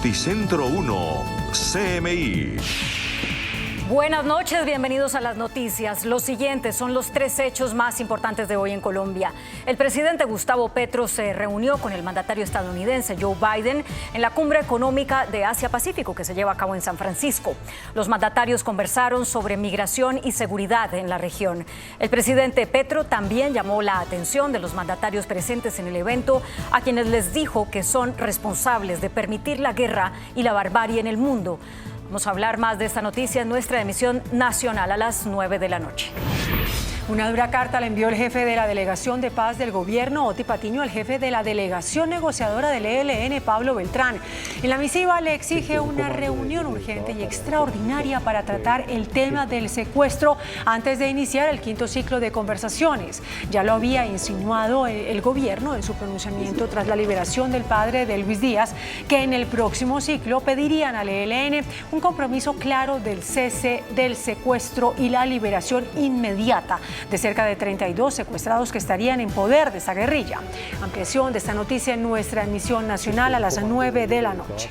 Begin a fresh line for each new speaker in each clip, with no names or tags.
Noticentro 1, CMI.
Buenas noches, bienvenidos a las noticias. Los siguientes son los 3 hechos más importantes de hoy en Colombia. El presidente Gustavo Petro se reunió con el mandatario estadounidense Joe Biden en la Cumbre Económica de Asia-Pacífico que se lleva a cabo en San Francisco. Los mandatarios conversaron sobre migración y seguridad en la región. El presidente Petro también llamó la atención de los mandatarios presentes en el evento, a quienes les dijo que son responsables de permitir la guerra y la barbarie en el mundo. Vamos a hablar más de esta noticia en nuestra emisión nacional a las 9 de la noche.
Una dura carta le envió el jefe de la Delegación de Paz del Gobierno, Oti Patiño, al jefe de la Delegación Negociadora del ELN, Pablo Beltrán. En la misiva le exige una reunión urgente y extraordinaria para tratar el tema del secuestro antes de iniciar el 5º ciclo de conversaciones. Ya lo había insinuado el gobierno en su pronunciamiento tras la liberación del padre de Luis Díaz, que en el próximo ciclo pedirían al ELN un compromiso claro del cese del secuestro y la liberación inmediata de cerca de 32 secuestrados que estarían en poder de esta guerrilla. Ampliación de esta noticia en nuestra emisión nacional a las 9 de la noche.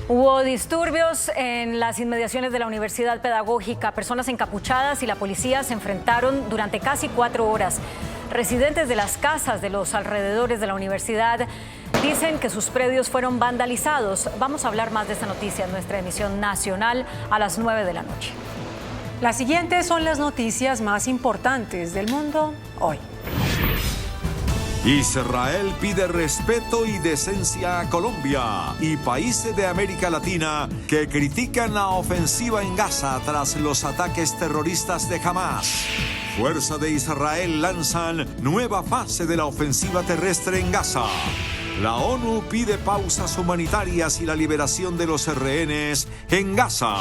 Hubo disturbios en las inmediaciones de la Universidad Pedagógica. Personas encapuchadas y la policía se enfrentaron durante casi 4 horas. Residentes de las casas de los alrededores de la universidad dicen que sus predios fueron vandalizados. Vamos a hablar más de esta noticia en nuestra emisión nacional a las 9 de la noche.
Las siguientes son las noticias más importantes del mundo hoy.
Israel pide respeto y decencia a Colombia y países de América Latina que critican la ofensiva en Gaza tras los ataques terroristas de Hamas. Fuerzas de Israel lanzan nueva fase de la ofensiva terrestre en Gaza. La ONU pide pausas humanitarias y la liberación de los rehenes en Gaza.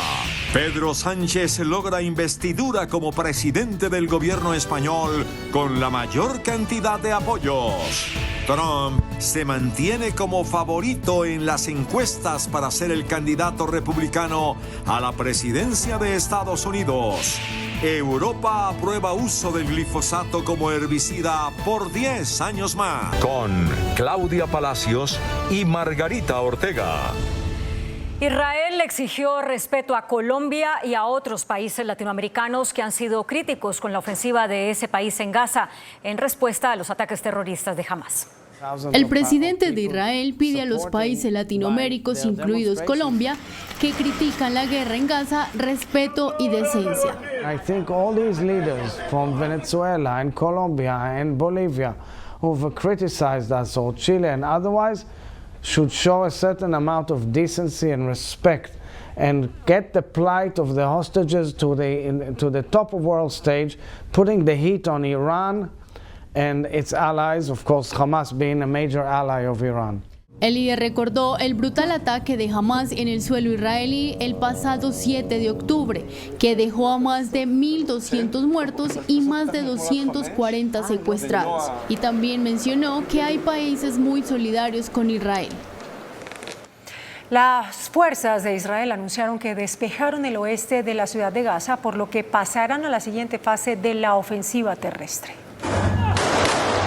Pedro Sánchez logra investidura como presidente del gobierno español con la mayor cantidad de apoyos. Trump se mantiene como favorito en las encuestas para ser el candidato republicano a la presidencia de Estados Unidos. Europa aprueba uso del glifosato como herbicida por 10 años más. Con Claudia Palacios y Margarita Ortega.
Israel exigió respeto a Colombia y a otros países latinoamericanos que han sido críticos con la ofensiva de ese país en Gaza en respuesta a los ataques terroristas de Hamas.
El presidente de Israel pide a los países latinoamericanos, incluidos Colombia, que critican la guerra en Gaza, respeto y decencia.
I think all these leaders from Venezuela and Colombia and Bolivia who've criticized us, or Chile and otherwise, should show a certain amount of decency and respect and get the plight of the hostages to the top of world stage, putting the heat on Iran and its allies, of course, Hamas being a major ally of Iran.
El líder recordó el brutal ataque de Hamas en el suelo israelí el pasado 7 de octubre, que dejó a más de 1.200 muertos y más de 240 secuestrados. Y también mencionó que hay países muy solidarios con Israel.
Las fuerzas de Israel anunciaron que despejaron el oeste de la ciudad de Gaza, por lo que pasarán a la siguiente fase de la ofensiva terrestre.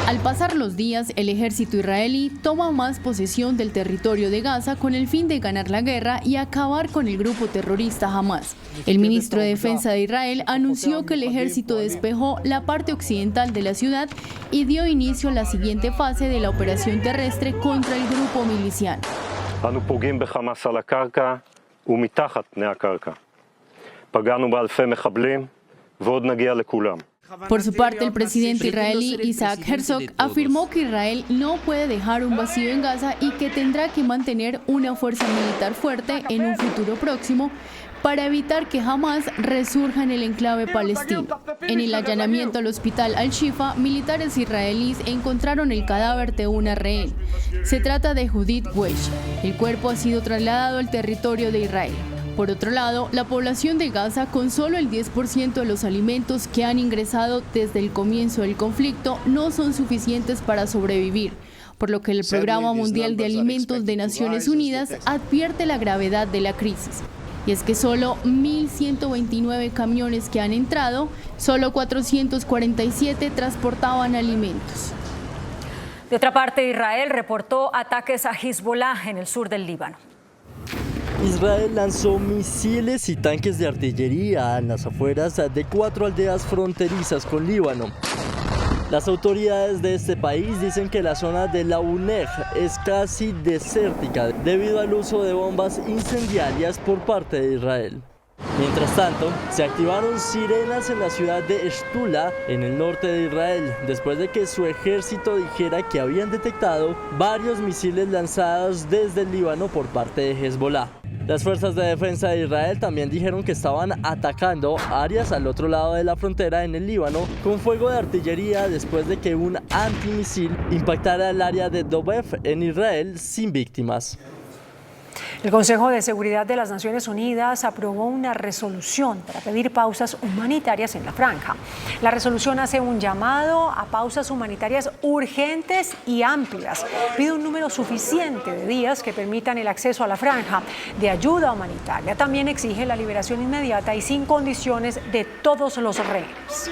Al pasar los días, el ejército israelí toma más posesión del territorio de Gaza con el fin de ganar la guerra y acabar con el grupo terrorista Hamas. El ministro de Defensa de Israel anunció que el ejército despejó la parte occidental de la ciudad y dio inicio a la siguiente fase de la operación terrestre contra el grupo miliciano.
אנו פוגעים בחמאס על הקרקע ומתחת פני הקרקע. פגענו באלפי מחבלים ועוד נגיע לכולם.
Por su parte, el presidente israelí Isaac Herzog afirmó que Israel no puede dejar un vacío en Gaza y que tendrá que mantener una fuerza militar fuerte en un futuro próximo para evitar que Hamas resurja en el enclave palestino. En el allanamiento al hospital Al-Shifa, militares israelíes encontraron el cadáver de una rehén. Se trata de Judith Weish. El cuerpo ha sido trasladado al territorio de Israel. Por otro lado, la población de Gaza, con solo el 10% de los alimentos que han ingresado desde el comienzo del conflicto, no son suficientes para sobrevivir, por lo que el Programa Mundial de Alimentos de Naciones Unidas advierte la gravedad de la crisis. Y es que solo 1.129 camiones que han entrado, solo 447 transportaban alimentos.
De otra parte, Israel reportó ataques a Hezbollah en el sur del Líbano.
Israel lanzó misiles y tanques de artillería en las afueras de 4 aldeas fronterizas con Líbano. Las autoridades de este país dicen que la zona de La Uneg es casi desértica debido al uso de bombas incendiarias por parte de Israel. Mientras tanto, se activaron sirenas en la ciudad de Shtula, en el norte de Israel, después de que su ejército dijera que habían detectado varios misiles lanzados desde el Líbano por parte de Hezbollah. Las fuerzas de defensa de Israel también dijeron que estaban atacando áreas al otro lado de la frontera en el Líbano con fuego de artillería después de que un antimisil impactara el área de Dobev en Israel sin víctimas.
El Consejo de Seguridad de las Naciones Unidas aprobó una resolución para pedir pausas humanitarias en la franja. La resolución hace un llamado a pausas humanitarias urgentes y amplias. Pide un número suficiente de días que permitan el acceso a la franja de ayuda humanitaria. También exige la liberación inmediata y sin condiciones de todos los rehenes.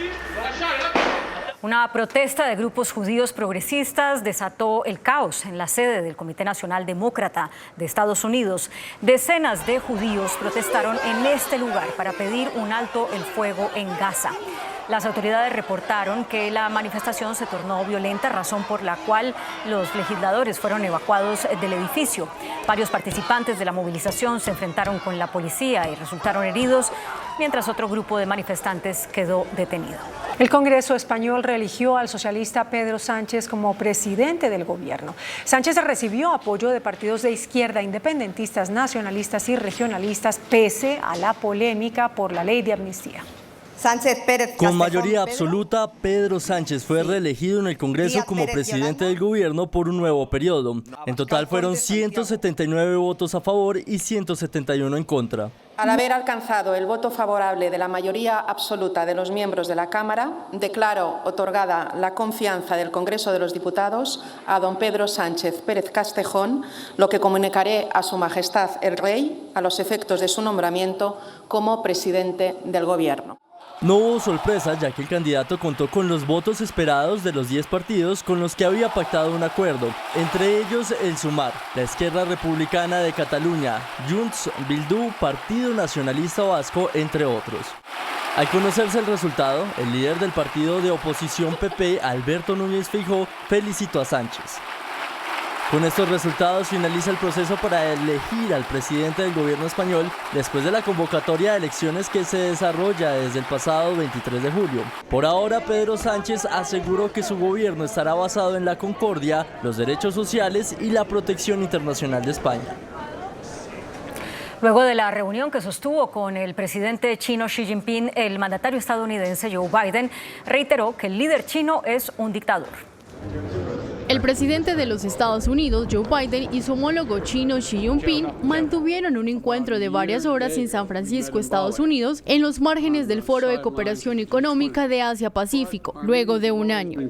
Una protesta de grupos judíos progresistas desató el caos en la sede del Comité Nacional Demócrata de Estados Unidos. Decenas de judíos protestaron en este lugar para pedir un alto el fuego en Gaza. Las autoridades reportaron que la manifestación se tornó violenta, razón por la cual los legisladores fueron evacuados del edificio. Varios participantes de la movilización se enfrentaron con la policía y resultaron heridos, mientras otro grupo de manifestantes quedó detenido.
El Congreso español reeligió al socialista Pedro Sánchez como presidente del gobierno. Sánchez recibió apoyo de partidos de izquierda, independentistas, nacionalistas y regionalistas, pese a la polémica por la ley de amnistía.
Sánchez Pérez
Con mayoría absoluta, Pedro Sánchez fue reelegido en el Congreso como presidente del gobierno por un nuevo periodo. En total fueron 179 votos a favor y 171 en contra.
Al haber alcanzado el voto favorable de la mayoría absoluta de los miembros de la Cámara, declaro otorgada la confianza del Congreso de los Diputados a don Pedro Sánchez Pérez Castejón, lo que comunicaré a Su Majestad el Rey a los efectos de su nombramiento como presidente del Gobierno.
No hubo sorpresa, ya que el candidato contó con los votos esperados de los 10 partidos con los que había pactado un acuerdo, entre ellos el Sumar, la Esquerra Republicana de Cataluña, Junts, Bildu, Partido Nacionalista Vasco, entre otros. Al conocerse el resultado, el líder del partido de oposición PP, Alberto Núñez Feijóo, felicitó a Sánchez. Con estos resultados finaliza el proceso para elegir al presidente del gobierno español después de la convocatoria de elecciones que se desarrolla desde el pasado 23 de julio. Por ahora, Pedro Sánchez aseguró que su gobierno estará basado en la concordia, los derechos sociales y la protección internacional de España.
Luego de la reunión que sostuvo con el presidente chino Xi Jinping, el mandatario estadounidense Joe Biden reiteró que el líder chino es un dictador.
El presidente de los Estados Unidos, Joe Biden, y su homólogo chino Xi Jinping mantuvieron un encuentro de varias horas en San Francisco, Estados Unidos, en los márgenes del Foro de Cooperación Económica de Asia-Pacífico, luego de un año.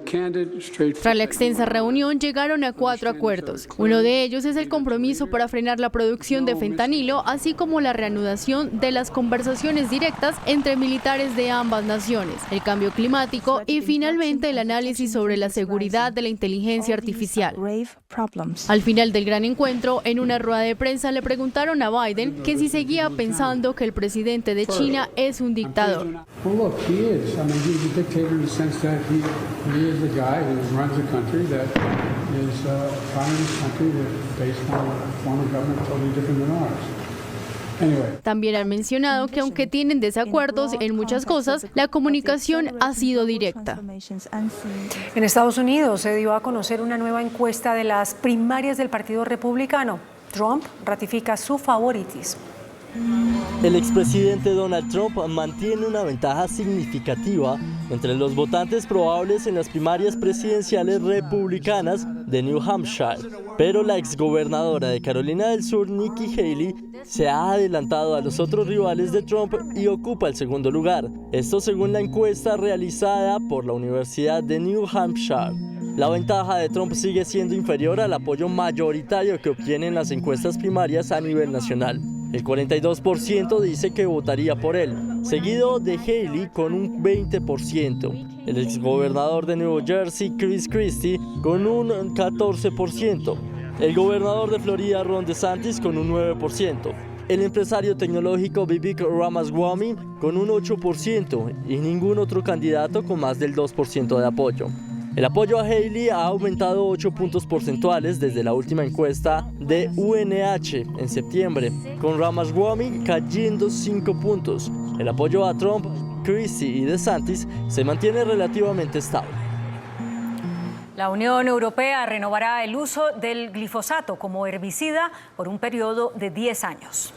Tras la extensa reunión, llegaron a 4 acuerdos. Uno de ellos es el compromiso para frenar la producción de fentanilo, así como la reanudación de las conversaciones directas entre militares de ambas naciones, el cambio climático y, finalmente, el análisis sobre la seguridad de la inteligencia artificial. Al final del gran encuentro, en una rueda de prensa le preguntaron a Biden que si seguía pensando que el presidente de China es un dictador. También han mencionado que aunque tienen desacuerdos en muchas cosas, la comunicación ha sido directa.
En Estados Unidos se dio a conocer una nueva encuesta de las primarias del Partido Republicano. Trump ratifica su favoritismo.
El expresidente Donald Trump mantiene una ventaja significativa entre los votantes probables en las primarias presidenciales republicanas de New Hampshire, pero la exgobernadora de Carolina del Sur, Nikki Haley, se ha adelantado a los otros rivales de Trump y ocupa el segundo lugar. Esto según la encuesta realizada por la Universidad de New Hampshire. La ventaja de Trump sigue siendo inferior al apoyo mayoritario que obtiene en las encuestas primarias a nivel nacional. El 42% dice que votaría por él, seguido de Haley con un 20%. El exgobernador de Nueva Jersey, Chris Christie, con un 14%. El gobernador de Florida, Ron DeSantis, con un 9%. El empresario tecnológico Vivek Ramaswamy con un 8% y ningún otro candidato con más del 2% de apoyo. El apoyo a Haley ha aumentado 8 puntos porcentuales desde la última encuesta de UNH en septiembre, con Ramaswamy cayendo 5 puntos. El apoyo a Trump, Christie y DeSantis se mantiene relativamente estable.
La Unión Europea renovará el uso del glifosato como herbicida por un periodo de 10 años.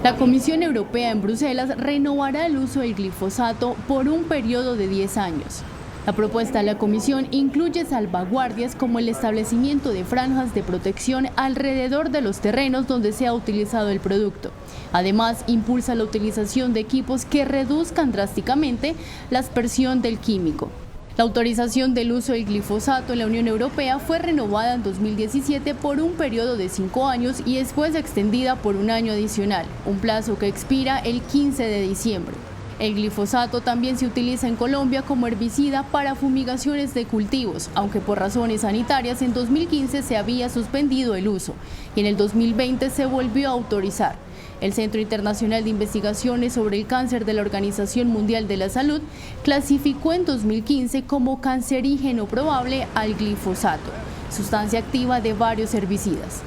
La Comisión Europea en Bruselas renovará el uso del glifosato por un periodo de 10 años. La propuesta de la Comisión incluye salvaguardias como el establecimiento de franjas de protección alrededor de los terrenos donde se ha utilizado el producto. Además, impulsa la utilización de equipos que reduzcan drásticamente la aspersión del químico. La autorización del uso del glifosato en la Unión Europea fue renovada en 2017 por un periodo de 5 años y después extendida por un año adicional, un plazo que expira el 15 de diciembre. El glifosato también se utiliza en Colombia como herbicida para fumigaciones de cultivos, aunque por razones sanitarias en 2015 se había suspendido el uso y en el 2020 se volvió a autorizar. El Centro Internacional de Investigaciones sobre el Cáncer de la Organización Mundial de la Salud clasificó en 2015 como cancerígeno probable al glifosato, sustancia activa de varios herbicidas.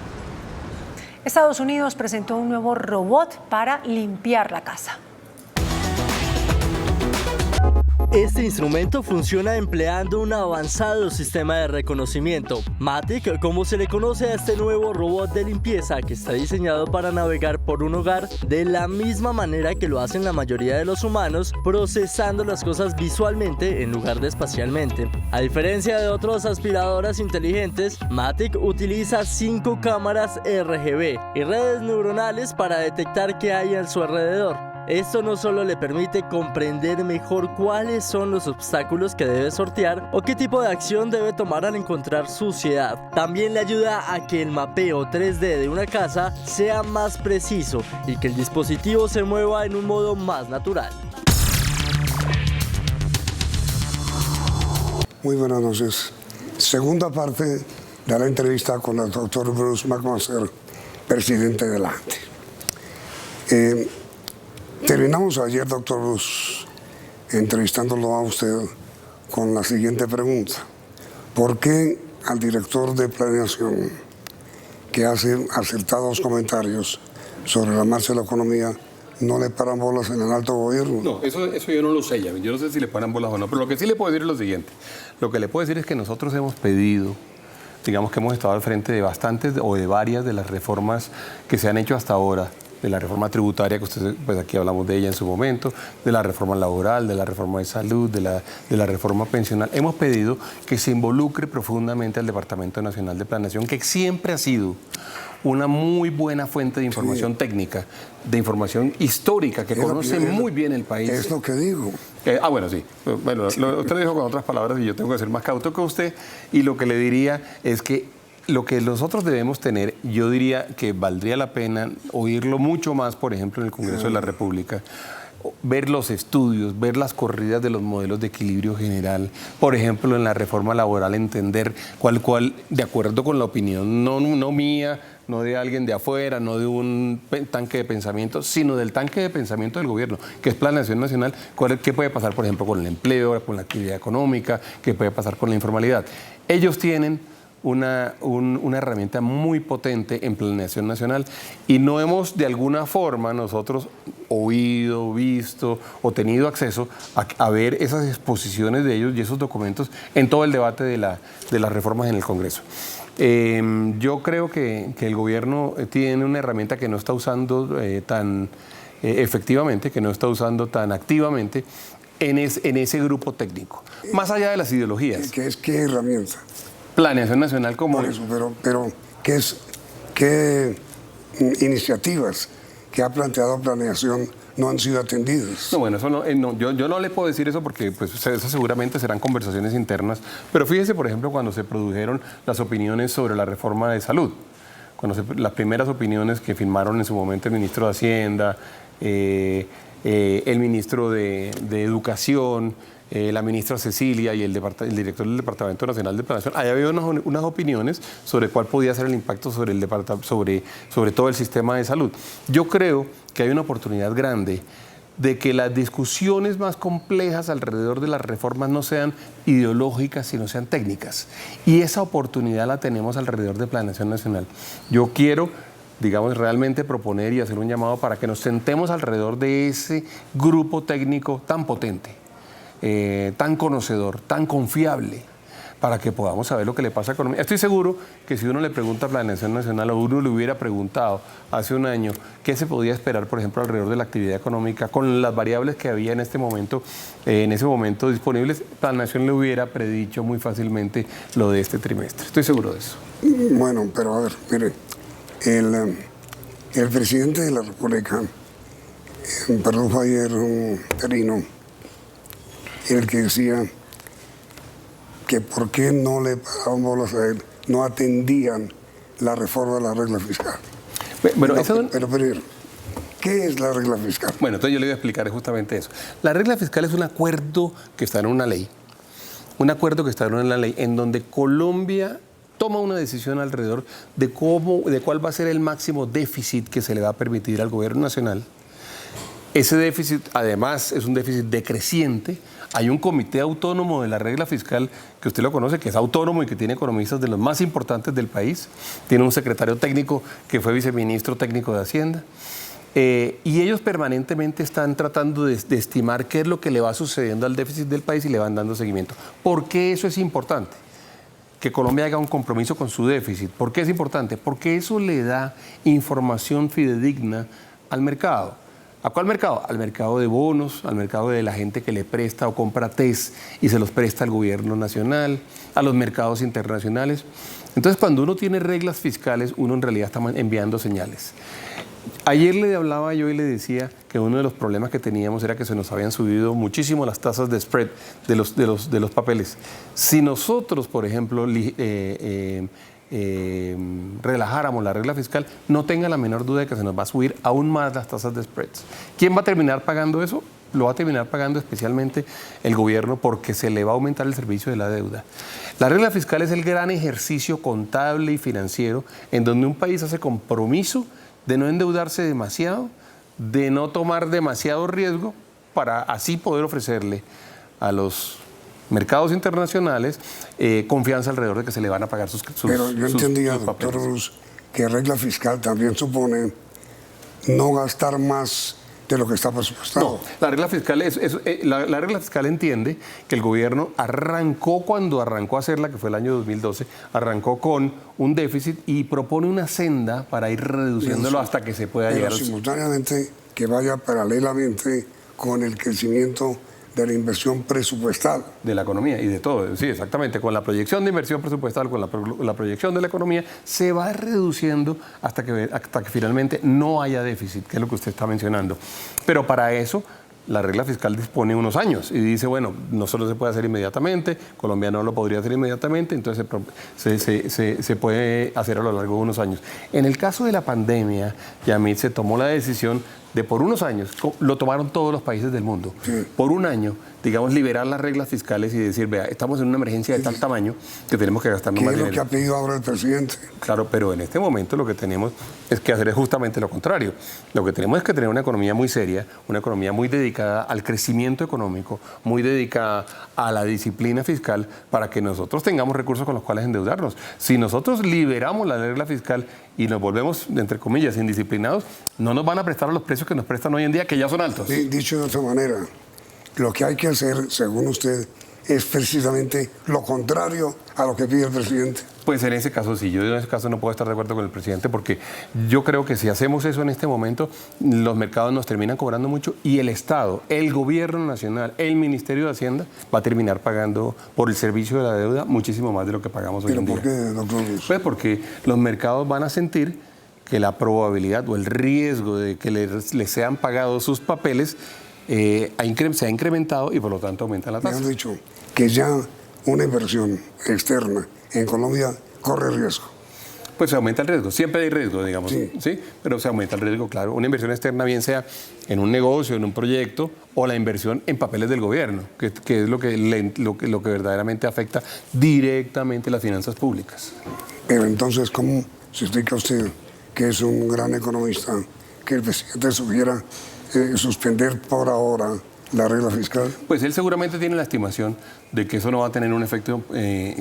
Estados Unidos presentó un nuevo robot para limpiar la casa.
Este instrumento funciona empleando un avanzado sistema de reconocimiento, Matic, como se le conoce a este nuevo robot de limpieza que está diseñado para navegar por un hogar de la misma manera que lo hacen la mayoría de los humanos, procesando las cosas visualmente en lugar de espacialmente. A diferencia de otras aspiradoras inteligentes, Matic utiliza 5 cámaras RGB y redes neuronales para detectar qué hay a su alrededor. Esto no solo le permite comprender mejor cuáles son los obstáculos que debe sortear o qué tipo de acción debe tomar al encontrar suciedad. También le ayuda a que el mapeo 3D de una casa sea más preciso y que el dispositivo se mueva en un modo más natural.
Muy buenas noches. Segunda parte de la entrevista con el doctor Bruce McMaster, presidente de la ANTI. Terminamos ayer, doctor Bruce, entrevistándolo a usted con la siguiente pregunta. ¿Por qué al director de planeación, que hace acertados comentarios sobre la marcha de la economía, no le paran bolas en el alto gobierno?
No, eso yo no lo sé, yo no sé si le paran bolas o no, pero lo que sí le puedo decir es lo siguiente. Lo que le puedo decir es que nosotros hemos pedido, digamos que hemos estado al frente de bastantes o de varias de las reformas que se han hecho hasta ahora, de la reforma tributaria, que usted, pues aquí hablamos de ella en su momento, de la reforma laboral, de la reforma de salud, de la reforma pensional. Hemos pedido que se involucre profundamente al Departamento Nacional de Planeación, que siempre ha sido una muy buena fuente de información técnica, de información histórica, que conoce muy bien el país.
Es lo que digo.
Bueno, sí. Bueno, usted lo dijo con otras palabras y yo tengo que ser más cauto que usted. Y lo que le diría es que lo que nosotros debemos tener, yo diría que valdría la pena oírlo mucho más, por ejemplo, en el Congreso de la República, ver los estudios, ver las corridas de los modelos de equilibrio general, por ejemplo, en la reforma laboral, entender cuál, de acuerdo con la opinión, no mía, no de alguien de afuera, no de un tanque de pensamiento, sino del tanque de pensamiento del gobierno, que es Planeación Nacional, qué puede pasar, por ejemplo, con el empleo, con la actividad económica, qué puede pasar con la informalidad. Ellos tienen una herramienta muy potente en Planeación Nacional y no hemos de alguna forma nosotros oído, visto o tenido acceso a ver esas exposiciones de ellos y esos documentos en todo el debate de las reformas en el Congreso. Yo creo que el gobierno tiene una herramienta que no está usando tan efectivamente, que no está usando tan activamente en ese grupo técnico, más allá de las ideologías.
¿Qué herramienta?
Planeación Nacional como...
Por eso, pero ¿qué iniciativas que ha planteado Planeación no han sido atendidas?
No, bueno, eso no, yo no le puedo decir eso porque pues, eso seguramente serán conversaciones internas, pero fíjese, por ejemplo, cuando se produjeron las opiniones sobre la reforma de salud, las primeras opiniones que firmaron en su momento el ministro de Hacienda, el ministro de Educación, la ministra Cecilia y el director del Departamento Nacional de Planeación, había habido unas opiniones sobre cuál podía ser el impacto sobre todo el sistema de salud. Yo creo que hay una oportunidad grande de que las discusiones más complejas alrededor de las reformas no sean ideológicas, sino sean técnicas. Y esa oportunidad la tenemos alrededor de Planeación Nacional. Yo quiero, digamos, realmente proponer y hacer un llamado para que nos sentemos alrededor de ese grupo técnico tan potente, tan conocedor, tan confiable, para que podamos saber lo que le pasa a Colombia. Estoy seguro que si uno le pregunta a Planeación Nacional o uno le hubiera preguntado hace un año qué se podía esperar, por ejemplo, alrededor de la actividad económica, con las variables que había en ese momento disponibles, Planeación le hubiera predicho muy fácilmente lo de este trimestre. Estoy seguro de eso.
Bueno, pero a ver, mire, el presidente de la República, perdón, fue ayer un terino, el que decía que por qué no le paraban bolas a él, no atendían la reforma de la regla fiscal.
Bueno,
pero, ¿qué es la regla fiscal?
Bueno, entonces yo le voy a explicar justamente eso. La regla fiscal es un acuerdo que está en una ley, en donde Colombia toma una decisión alrededor de cuál va a ser el máximo déficit que se le va a permitir al gobierno nacional. Ese déficit, además, es un déficit decreciente. Hay un comité autónomo de la regla fiscal, que usted lo conoce, que es autónomo y que tiene economistas de los más importantes del país. Tiene un secretario técnico que fue viceministro técnico de Hacienda. Y ellos permanentemente están tratando de estimar qué es lo que le va sucediendo al déficit del país y le van dando seguimiento. ¿Por qué eso es importante? Que Colombia haga un compromiso con su déficit. ¿Por qué es importante? Porque eso le da información fidedigna al mercado. ¿A cuál mercado? Al mercado de bonos, al mercado de la gente que le presta o compra TES y se los presta al gobierno nacional, a los mercados internacionales. Entonces, cuando uno tiene reglas fiscales, uno en realidad está enviando señales. Ayer le hablaba yo y le decía que uno de los problemas que teníamos era que se nos habían subido muchísimo las tasas de spread de los papeles. Si nosotros, por ejemplo, relajáramos la regla fiscal, no tenga la menor duda de que se nos va a subir aún más las tasas de spreads. ¿Quién va a terminar pagando eso? Lo va a terminar pagando especialmente el gobierno, porque se le va a aumentar el servicio de la deuda. La regla fiscal es el gran ejercicio contable y financiero en donde un país hace compromiso de no endeudarse demasiado, de no tomar demasiado riesgo, para así poder ofrecerle a los mercados internacionales confianza alrededor de que se le van a pagar sus
Pero yo entendía, doctor Bruce, que regla fiscal también supone no gastar más de lo que está presupuestado.
No, la regla fiscal la regla fiscal entiende que el gobierno cuando arrancó a hacerla, que fue el año 2012, arrancó con un déficit y propone una senda para ir reduciéndolo hasta que se pueda llegar al...
simultáneamente que vaya paralelamente con el crecimiento de la inversión presupuestal.
De la economía y de todo, sí, exactamente. Con la proyección de inversión presupuestal, con la proyección de la economía, se va reduciendo hasta que finalmente no haya déficit, que es lo que usted está mencionando. Pero para eso, la regla fiscal dispone unos años y dice, bueno, no solo se puede hacer inmediatamente, Colombia no lo podría hacer inmediatamente, entonces se puede hacer a lo largo de unos años. En el caso de la pandemia, Yamit, se tomó la decisión de por unos años, lo tomaron todos los países del mundo, por un año, digamos, liberar las reglas fiscales y decir, vea, estamos en una emergencia de tal tamaño que tenemos que gastarnos más dinero.
¿Qué es lo que ha pedido ahora el presidente?
Claro, pero en este momento lo que tenemos es que hacer justamente lo contrario. Lo que tenemos es que tener una economía muy seria, una economía muy dedicada al crecimiento económico, muy dedicada a la disciplina fiscal, para que nosotros tengamos recursos con los cuales endeudarnos. Si nosotros liberamos la regla fiscal y nos volvemos, entre comillas, indisciplinados, no nos van a prestar a los precios que nos prestan hoy en día, que ya son altos.
Dicho de otra manera, lo que hay que hacer, según usted, es precisamente lo contrario a lo que pide el presidente.
Pues en ese caso sí, yo en ese caso no puedo estar de acuerdo con el presidente, porque yo creo que si hacemos eso en este momento, los mercados nos terminan cobrando mucho y el Estado, el gobierno nacional, el Ministerio de Hacienda va a terminar pagando por el servicio de la deuda muchísimo más de lo que pagamos hoy en día.
¿Pero por qué, doctor?
Pues porque los mercados van a sentir que la probabilidad o el riesgo de que les sean pagados sus papeles se ha incrementado y por lo tanto aumenta la tasa.
Me han dicho que ya una inversión externa en Colombia corre riesgo.
Pues se aumenta el riesgo, siempre hay riesgo, digamos, ¿sí? Pero se aumenta el riesgo, claro. Una inversión externa, bien sea en un negocio, en un proyecto, o la inversión en papeles del gobierno, que es lo que verdaderamente afecta directamente las finanzas públicas.
Pero entonces, ¿cómo se explica usted, que es un gran economista, que el presidente sugiera suspender por ahora la regla fiscal?
Pues él seguramente tiene la estimación de que eso no va a tener un efecto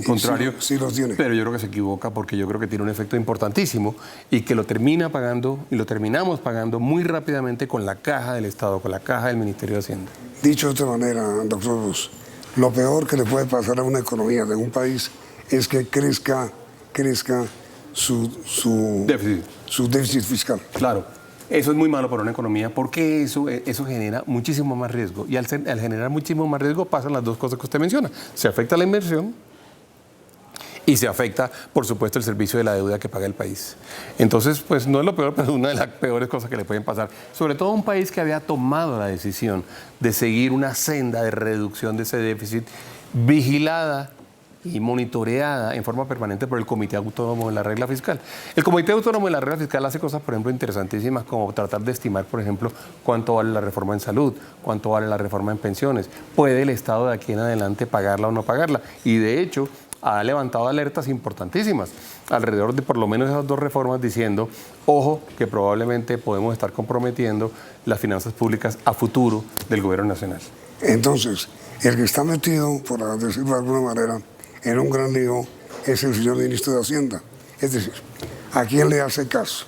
contrario,
sí lo tiene.
Pero yo creo que se equivoca, porque yo creo que tiene un efecto importantísimo y que lo termina pagando y lo terminamos pagando muy rápidamente con la caja del Estado, con la caja del Ministerio de Hacienda.
Dicho de otra manera, doctor Ruz, lo peor que le puede pasar a una economía de un país es que crezca su déficit fiscal.
Claro. Eso es muy malo para una economía, porque eso genera muchísimo más riesgo. Y al generar muchísimo más riesgo pasan las dos cosas que usted menciona. Se afecta la inversión y se afecta, por supuesto, el servicio de la deuda que paga el país. Entonces, pues no es lo peor, pero es una de las peores cosas que le pueden pasar. Sobre todo a un país que había tomado la decisión de seguir una senda de reducción de ese déficit vigilada y monitoreada en forma permanente por el Comité Autónomo de la Regla Fiscal. El Comité Autónomo de la Regla Fiscal hace cosas, por ejemplo, interesantísimas, como tratar de estimar, por ejemplo, cuánto vale la reforma en salud, cuánto vale la reforma en pensiones. ¿Puede el Estado de aquí en adelante pagarla o no pagarla? Y de hecho, ha levantado alertas importantísimas alrededor de por lo menos esas dos reformas, diciendo, ojo, que probablemente podemos estar comprometiendo las finanzas públicas a futuro del gobierno nacional.
Entonces, el que está metido, por decirlo de alguna manera, en un gran lío es el señor ministro de Hacienda. Es decir, ¿a quién le hace caso?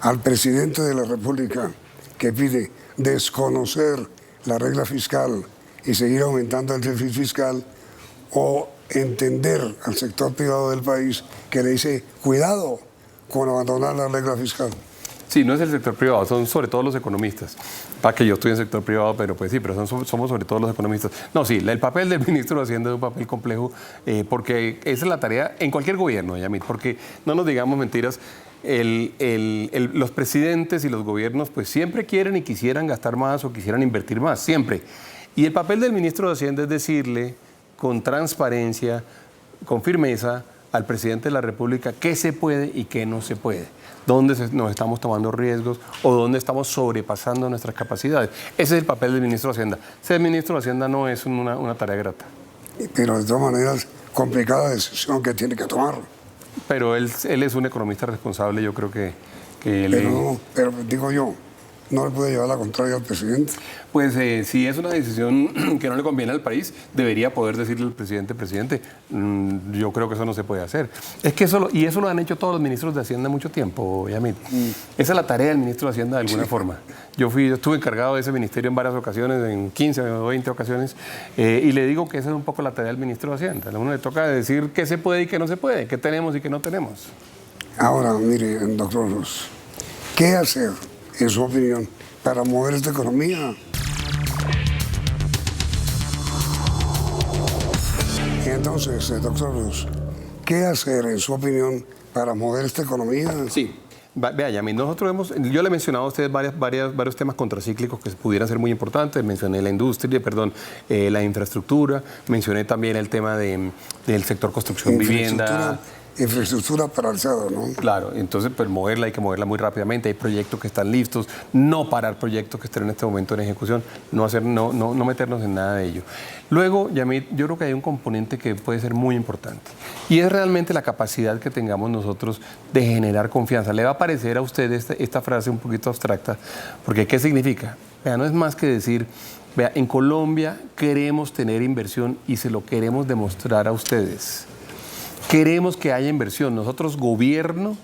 ¿Al presidente de la República, que pide desconocer la regla fiscal y seguir aumentando el déficit fiscal, o entender al sector privado del país que le dice cuidado con abandonar la regla fiscal?
Sí, no es el sector privado, son sobre todo los economistas. Para que yo estoy en el sector privado, pero pues sí, pero somos sobre todo los economistas. No, sí, el papel del ministro de Hacienda es un papel complejo, porque esa es la tarea en cualquier gobierno, Yamit, porque no nos digamos mentiras, los presidentes y los gobiernos pues siempre quieren y quisieran gastar más o quisieran invertir más, siempre. Y el papel del ministro de Hacienda es decirle con transparencia, con firmeza, al presidente de la República qué se puede y qué no se puede, dónde nos estamos tomando riesgos o dónde estamos sobrepasando nuestras capacidades. Ese es el papel del ministro de Hacienda. Ser ministro de Hacienda no es una tarea grata.
Pero de todas maneras, complicada decisión que tiene que tomar.
Pero él es un economista responsable, yo creo que
pero digo yo, ¿no le puede llevar la contraria al presidente?
Pues si es una decisión que no le conviene al país, debería poder decirle al presidente, yo creo que eso no se puede hacer. Es que eso lo han hecho todos los ministros de Hacienda mucho tiempo, Yamit. Esa es la tarea del ministro de Hacienda de alguna forma. Yo estuve encargado de ese ministerio en varias ocasiones, en 15 o 20 ocasiones, y le digo que esa es un poco la tarea del ministro de Hacienda. A uno le toca decir qué se puede y qué no se puede, qué tenemos y qué no tenemos.
Ahora, mire, doctor Ruz, ¿qué hacer, en su opinión, para mover esta economía? Entonces, doctor Ruz, ¿qué hacer, en su opinión, para mover esta economía?
Sí. Vea, Yamit, yo le he mencionado a ustedes varios temas contracíclicos que pudieran ser muy importantes. Mencioné la industria, la infraestructura, mencioné también el tema del sector construcción, vivienda.
Infraestructura paralizada, ¿no?
Claro, entonces pues hay que moverla muy rápidamente. Hay proyectos que están listos, no parar proyectos que estén en este momento en ejecución, no meternos en nada de ello. Luego, Yamit, yo creo que hay un componente que puede ser muy importante y es realmente la capacidad que tengamos nosotros de generar confianza. Le va a parecer a usted esta frase un poquito abstracta, porque ¿qué significa? Vea, no es más que decir, vea, en Colombia queremos tener inversión y se lo queremos demostrar a ustedes. Queremos que haya inversión. Nosotros, gobierno,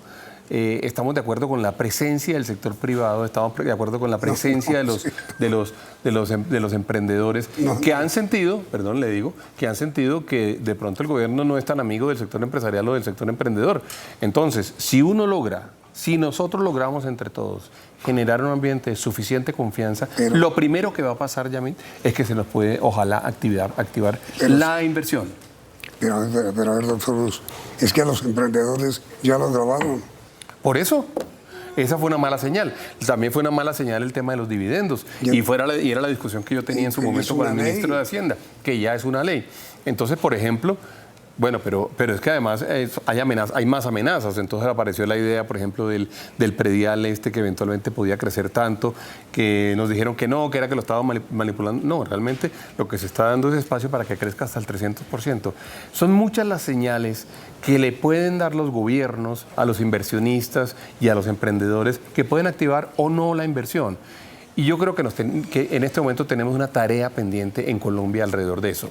estamos de acuerdo con la presencia del sector privado, estamos de acuerdo con la presencia de los emprendedores que han sentido, que de pronto el gobierno no es tan amigo del sector empresarial o del sector emprendedor. Entonces, si nosotros logramos entre todos generar un ambiente de suficiente confianza, lo primero que va a pasar, Yamit, es que se nos puede, ojalá, activar la inversión.
Pero a ver, doctor Ruz, es que a los emprendedores ya los grabaron.
Por eso, esa fue una mala señal. También fue una mala señal el tema de los dividendos. Y era la discusión que yo tenía en su momento con el ministro de Hacienda, que ya es una ley. Entonces, por ejemplo, Bueno, pero es que además hay más amenazas. Entonces apareció la idea, por ejemplo, del predial que eventualmente podía crecer tanto, que nos dijeron que no, que era que lo estaban manipulando. No, realmente lo que se está dando es espacio para que crezca hasta el 300%. Son muchas las señales que le pueden dar los gobiernos a los inversionistas y a los emprendedores que pueden activar o no la inversión. Y yo creo que en este momento tenemos una tarea pendiente en Colombia alrededor de eso.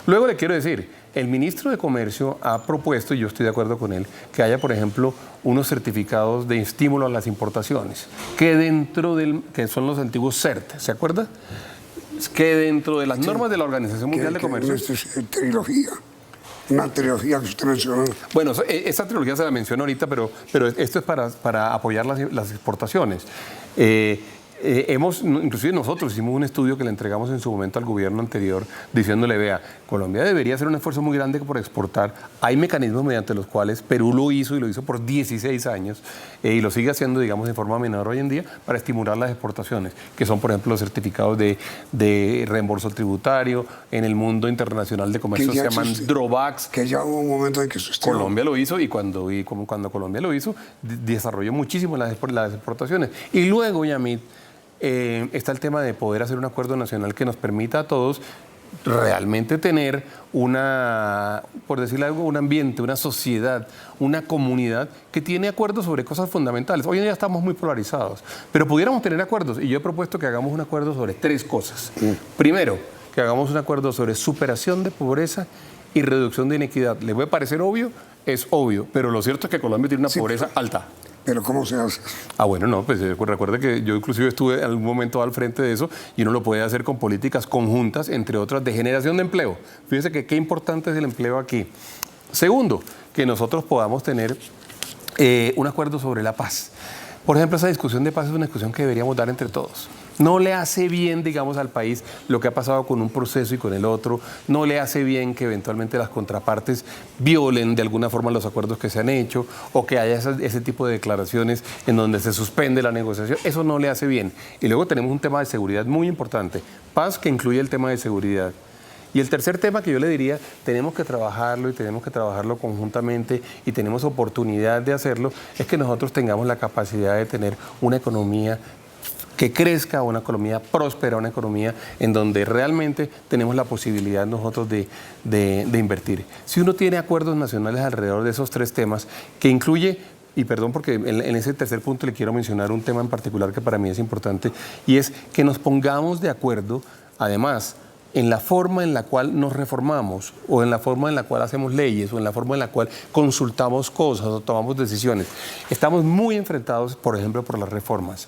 Luego le quiero decir, el ministro de Comercio ha propuesto, y yo estoy de acuerdo con él, que haya, por ejemplo, unos certificados de estímulo a las importaciones, que son los antiguos CERT, ¿se acuerda? Que dentro de las normas de la Organización Mundial de Comercio...
Una trilogía que usted mencionó.
Bueno, esa trilogía se la menciono ahorita, pero esto es para apoyar las exportaciones. Inclusive nosotros hicimos un estudio que le entregamos en su momento al gobierno anterior diciéndole, vea, Colombia debería hacer un esfuerzo muy grande por exportar. Hay mecanismos mediante los cuales Perú lo hizo y lo hizo por 16 años y lo sigue haciendo, digamos, de forma menor hoy en día para estimular las exportaciones, que son, por ejemplo, los certificados de reembolso tributario. En el mundo internacional de comercio se llaman drawbacks.
Que ya hubo un momento en que existió.
Colombia lo hizo y cuando Colombia lo hizo, desarrolló muchísimo las exportaciones. Y luego, Yamit, está el tema de poder hacer un acuerdo nacional que nos permita a todos realmente tener por decirlo algo, un ambiente, una sociedad, una comunidad que tiene acuerdos sobre cosas fundamentales. Hoy en día estamos muy polarizados, pero pudiéramos tener acuerdos y yo he propuesto que hagamos un acuerdo sobre 3 cosas. Primero, que hagamos un acuerdo sobre superación de pobreza y reducción de inequidad. ¿Le puede parecer obvio? Es obvio, pero lo cierto es que Colombia tiene una pobreza alta.
¿Pero cómo se hace?
Bueno, no, pues recuerde que yo inclusive estuve en algún momento al frente de eso y uno lo puede hacer con políticas conjuntas, entre otras, de generación de empleo. Fíjense que qué importante es el empleo aquí. Segundo, que nosotros podamos tener un acuerdo sobre la paz. Por ejemplo, esa discusión de paz es una discusión que deberíamos dar entre todos. No le hace bien, digamos, al país lo que ha pasado con un proceso y con el otro. No le hace bien que eventualmente las contrapartes violen de alguna forma los acuerdos que se han hecho o que haya ese tipo de declaraciones en donde se suspende la negociación. Eso no le hace bien. Y luego tenemos un tema de seguridad muy importante. Paz que incluye el tema de seguridad. Y el tercer tema que yo le diría, tenemos que trabajarlo y tenemos que trabajarlo conjuntamente y tenemos oportunidad de hacerlo, es que nosotros tengamos la capacidad de tener una economía que crezca, una economía próspera, una economía en donde realmente tenemos la posibilidad nosotros de invertir. Si uno tiene acuerdos nacionales alrededor de esos 3 temas, que incluye, y perdón porque en ese tercer punto le quiero mencionar un tema en particular que para mí es importante, y es que nos pongamos de acuerdo, además, en la forma en la cual nos reformamos o en la forma en la cual hacemos leyes o en la forma en la cual consultamos cosas o tomamos decisiones. Estamos muy enfrentados, por ejemplo, por las reformas.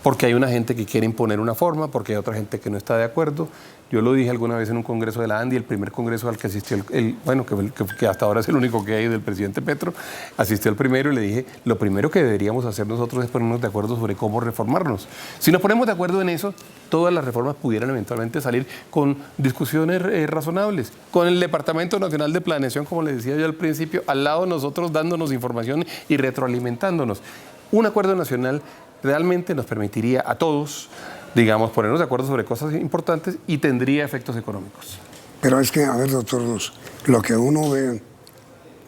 Porque hay una gente que quiere imponer una forma, porque hay otra gente que no está de acuerdo. Yo lo dije alguna vez en un congreso de la ANDI, el primer congreso al que asistió, que hasta ahora es el único que hay del presidente Petro, asistió el primero y le dije, lo primero que deberíamos hacer nosotros es ponernos de acuerdo sobre cómo reformarnos. Si nos ponemos de acuerdo en eso, todas las reformas pudieran eventualmente salir con discusiones razonables, con el Departamento Nacional de Planeación, como le decía yo al principio, al lado de nosotros dándonos información y retroalimentándonos. Un acuerdo nacional realmente nos permitiría a todos, digamos, ponernos de acuerdo sobre cosas importantes y tendría efectos económicos.
Pero es que, a ver, doctor Luz, lo que uno ve,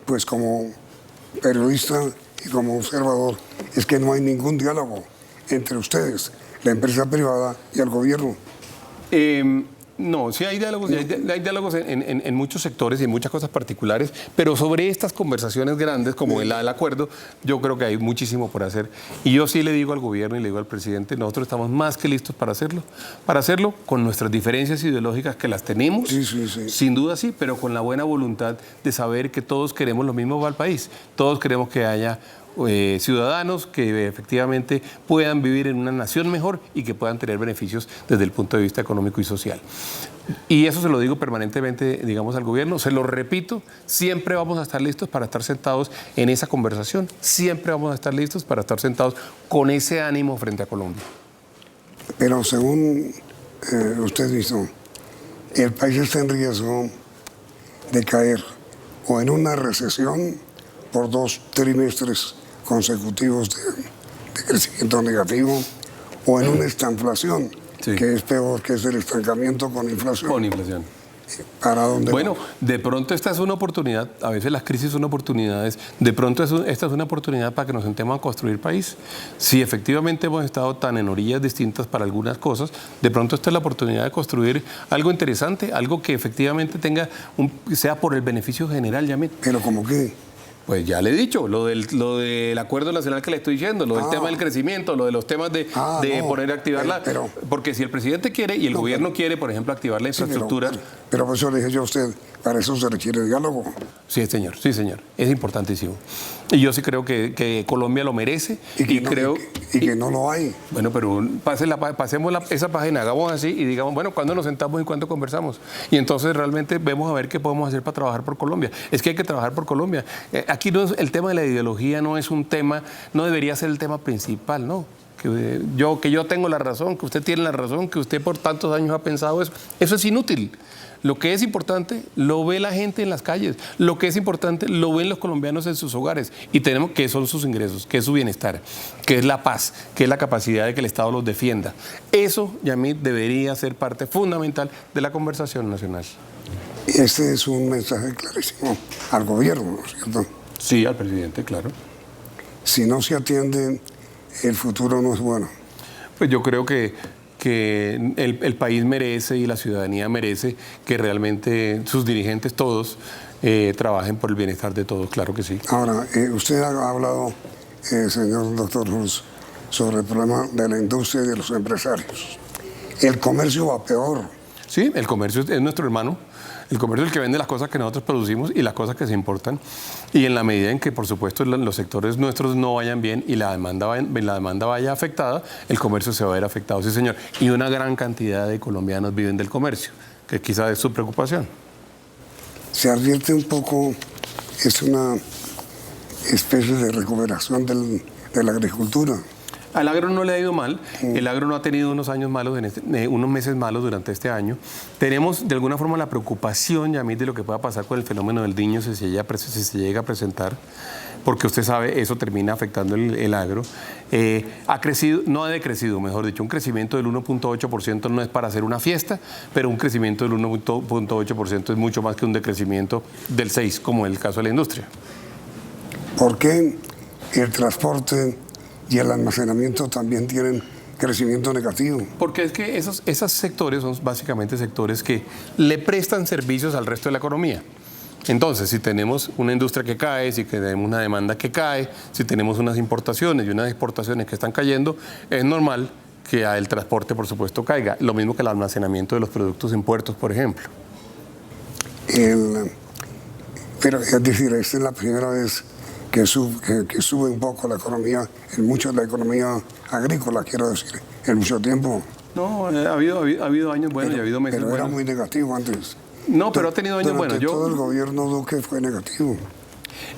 pues como periodista y como observador, es que no hay ningún diálogo entre ustedes, la empresa privada y el gobierno.
No, sí hay diálogos, hay diálogos en muchos sectores y en muchas cosas particulares, pero sobre estas conversaciones grandes, como el acuerdo, yo creo que hay muchísimo por hacer. Y yo sí le digo al gobierno y le digo al presidente, nosotros estamos más que listos para hacerlo con nuestras diferencias ideológicas que las tenemos,
sí.
Sin duda sí, pero con la buena voluntad de saber que todos queremos lo mismo para el país, todos queremos que haya ciudadanos que efectivamente puedan vivir en una nación mejor y que puedan tener beneficios desde el punto de vista económico y social. Y eso se lo digo permanentemente, digamos, al gobierno, se lo repito, siempre vamos a estar listos para estar sentados en esa conversación, siempre vamos a estar listos para estar sentados con ese ánimo frente a Colombia.
Pero según usted dijo, el país está en riesgo de caer o en una recesión por 2 trimestres consecutivos de crecimiento negativo o en una estanflación, que es peor, que es el estancamiento con inflación.
Con inflación.
¿Para dónde?
Bueno, de pronto esta es una oportunidad, a veces las crisis son oportunidades, de pronto esta es una oportunidad para que nos sentemos a construir país. Si efectivamente hemos estado tan en orillas distintas para algunas cosas, de pronto esta es la oportunidad de construir algo interesante, algo que efectivamente sea por el beneficio general, Yamit.
¿Pero cómo qué?
Pues ya le he dicho, lo del acuerdo nacional que le estoy diciendo, lo del tema del crecimiento, lo de los temas de poner a activarla. Porque si el presidente quiere y el gobierno quiere, por ejemplo, activar la infraestructura.
Pero por eso le dije yo a usted, para eso se requiere diálogo.
Sí, señor, es importantísimo. Y yo sí creo que Colombia lo merece y
que no lo hay.
Bueno, pero pasemos esa página, hagamos así y digamos, bueno, ¿cuándo nos sentamos y cuándo conversamos? Y entonces realmente vemos a ver qué podemos hacer para trabajar por Colombia. Es que hay que trabajar por Colombia. Aquí el tema de la ideología no es un tema, no debería ser el tema principal, ¿no? Que yo tengo la razón, que usted tiene la razón, que usted por tantos años ha pensado eso. Eso es inútil. Lo que es importante lo ve la gente en las calles, lo que es importante lo ven los colombianos en sus hogares y tenemos que son sus ingresos, que es su bienestar, que es la paz, que es la capacidad de que el Estado los defienda. Eso, Yamit, debería ser parte fundamental de la conversación nacional.
Este es un mensaje clarísimo al gobierno, ¿no es cierto?
Sí, al presidente, claro.
Si no se atiende, el futuro no es bueno.
Pues yo creo que el país merece y la ciudadanía merece que realmente sus dirigentes todos trabajen por el bienestar de todos, claro que sí.
Ahora, usted ha hablado, señor doctor Ruz, sobre el problema de la industria y de los empresarios. El comercio va peor.
Sí, el comercio es nuestro hermano. El comercio es el que vende las cosas que nosotros producimos y las cosas que se importan. Y en la medida en que, por supuesto, los sectores nuestros no vayan bien y la demanda vaya afectada, el comercio se va a ver afectado, sí, señor. Y una gran cantidad de colombianos viven del comercio, que quizá es su preocupación.
Se advierte un poco, es una especie de recuperación de la agricultura.
Al agro no le ha ido mal, el agro no ha tenido unos años malos, unos meses malos durante este año. Tenemos de alguna forma la preocupación, Yamit, de lo que pueda pasar con el fenómeno del Niño si se llega a presentar, porque usted sabe, eso termina afectando el agro. Ha crecido, no ha decrecido, mejor dicho, un crecimiento del 1.8% no es para hacer una fiesta, pero un crecimiento del 1.8% es mucho más que un decrecimiento del 6%, como en el caso de la industria.
¿Por qué el transporte y el almacenamiento también tienen crecimiento negativo?
Porque es que esos sectores son básicamente sectores que le prestan servicios al resto de la economía. Entonces, si tenemos una industria que cae, si tenemos una demanda que cae, si tenemos unas importaciones y unas exportaciones que están cayendo, es normal que el transporte, por supuesto, caiga. Lo mismo que el almacenamiento de los productos en puertos, por ejemplo.
Pero es decir, esta es la primera vez que sube un poco la economía, en mucho la economía agrícola, quiero decir, en mucho tiempo.
No, ha habido años buenos y ha habido meses buenos.
Pero era muy negativo antes.
No, pero ha tenido años buenos.
Todo el gobierno Duque fue negativo.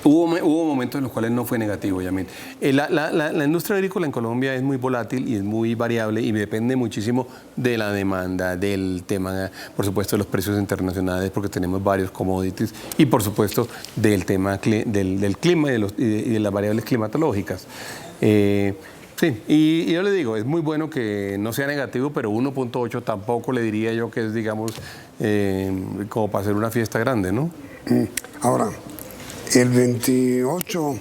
Hubo momentos en los cuales no fue negativo, Yamit. La industria agrícola en Colombia es muy volátil y es muy variable y depende muchísimo de la demanda, del tema, por supuesto, de los precios internacionales, porque tenemos varios commodities, y por supuesto del tema del clima y de las variables climatológicas. Sí, y yo le digo, es muy bueno que no sea negativo, pero 1.8 tampoco le diría yo que es, digamos, como para hacer una fiesta grande, ¿no?
Ahora, el 28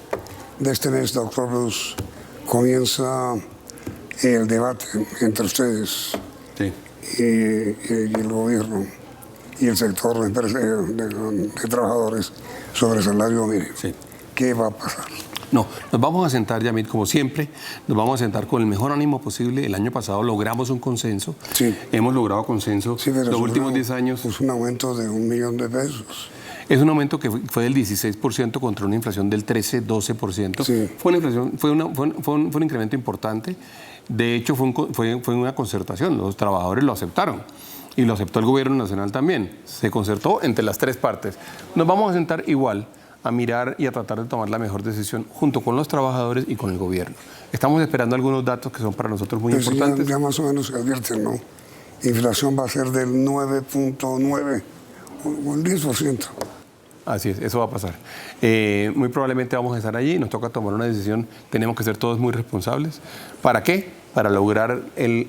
de este mes, doctor Ruz, comienza el debate entre ustedes y el gobierno y el sector de trabajadores sobre el salario mínimo.
Sí.
¿Qué va a pasar?
No, nos vamos a sentar, Yamit, como siempre, nos vamos a sentar con el mejor ánimo posible. El año pasado logramos un consenso, hemos logrado consenso los últimos 10 años.
Es un aumento de $1 millón de pesos.
Es un aumento que fue del 16% contra una inflación del 13-12%.
Sí.
Fue un incremento importante. De hecho, fue una concertación. Los trabajadores lo aceptaron. Y lo aceptó el gobierno nacional también. Se concertó entre las tres partes. Nos vamos a sentar igual a mirar y a tratar de tomar la mejor decisión junto con los trabajadores y con el gobierno. Estamos esperando algunos datos que son para nosotros muy importantes.
Ya más o menos se advierten, ¿no? Inflación va a ser del 9.9 o el 10%.
Así es, eso va a pasar. Muy probablemente vamos a estar allí, nos toca tomar una decisión, tenemos que ser todos muy responsables. ¿Para qué? para lograr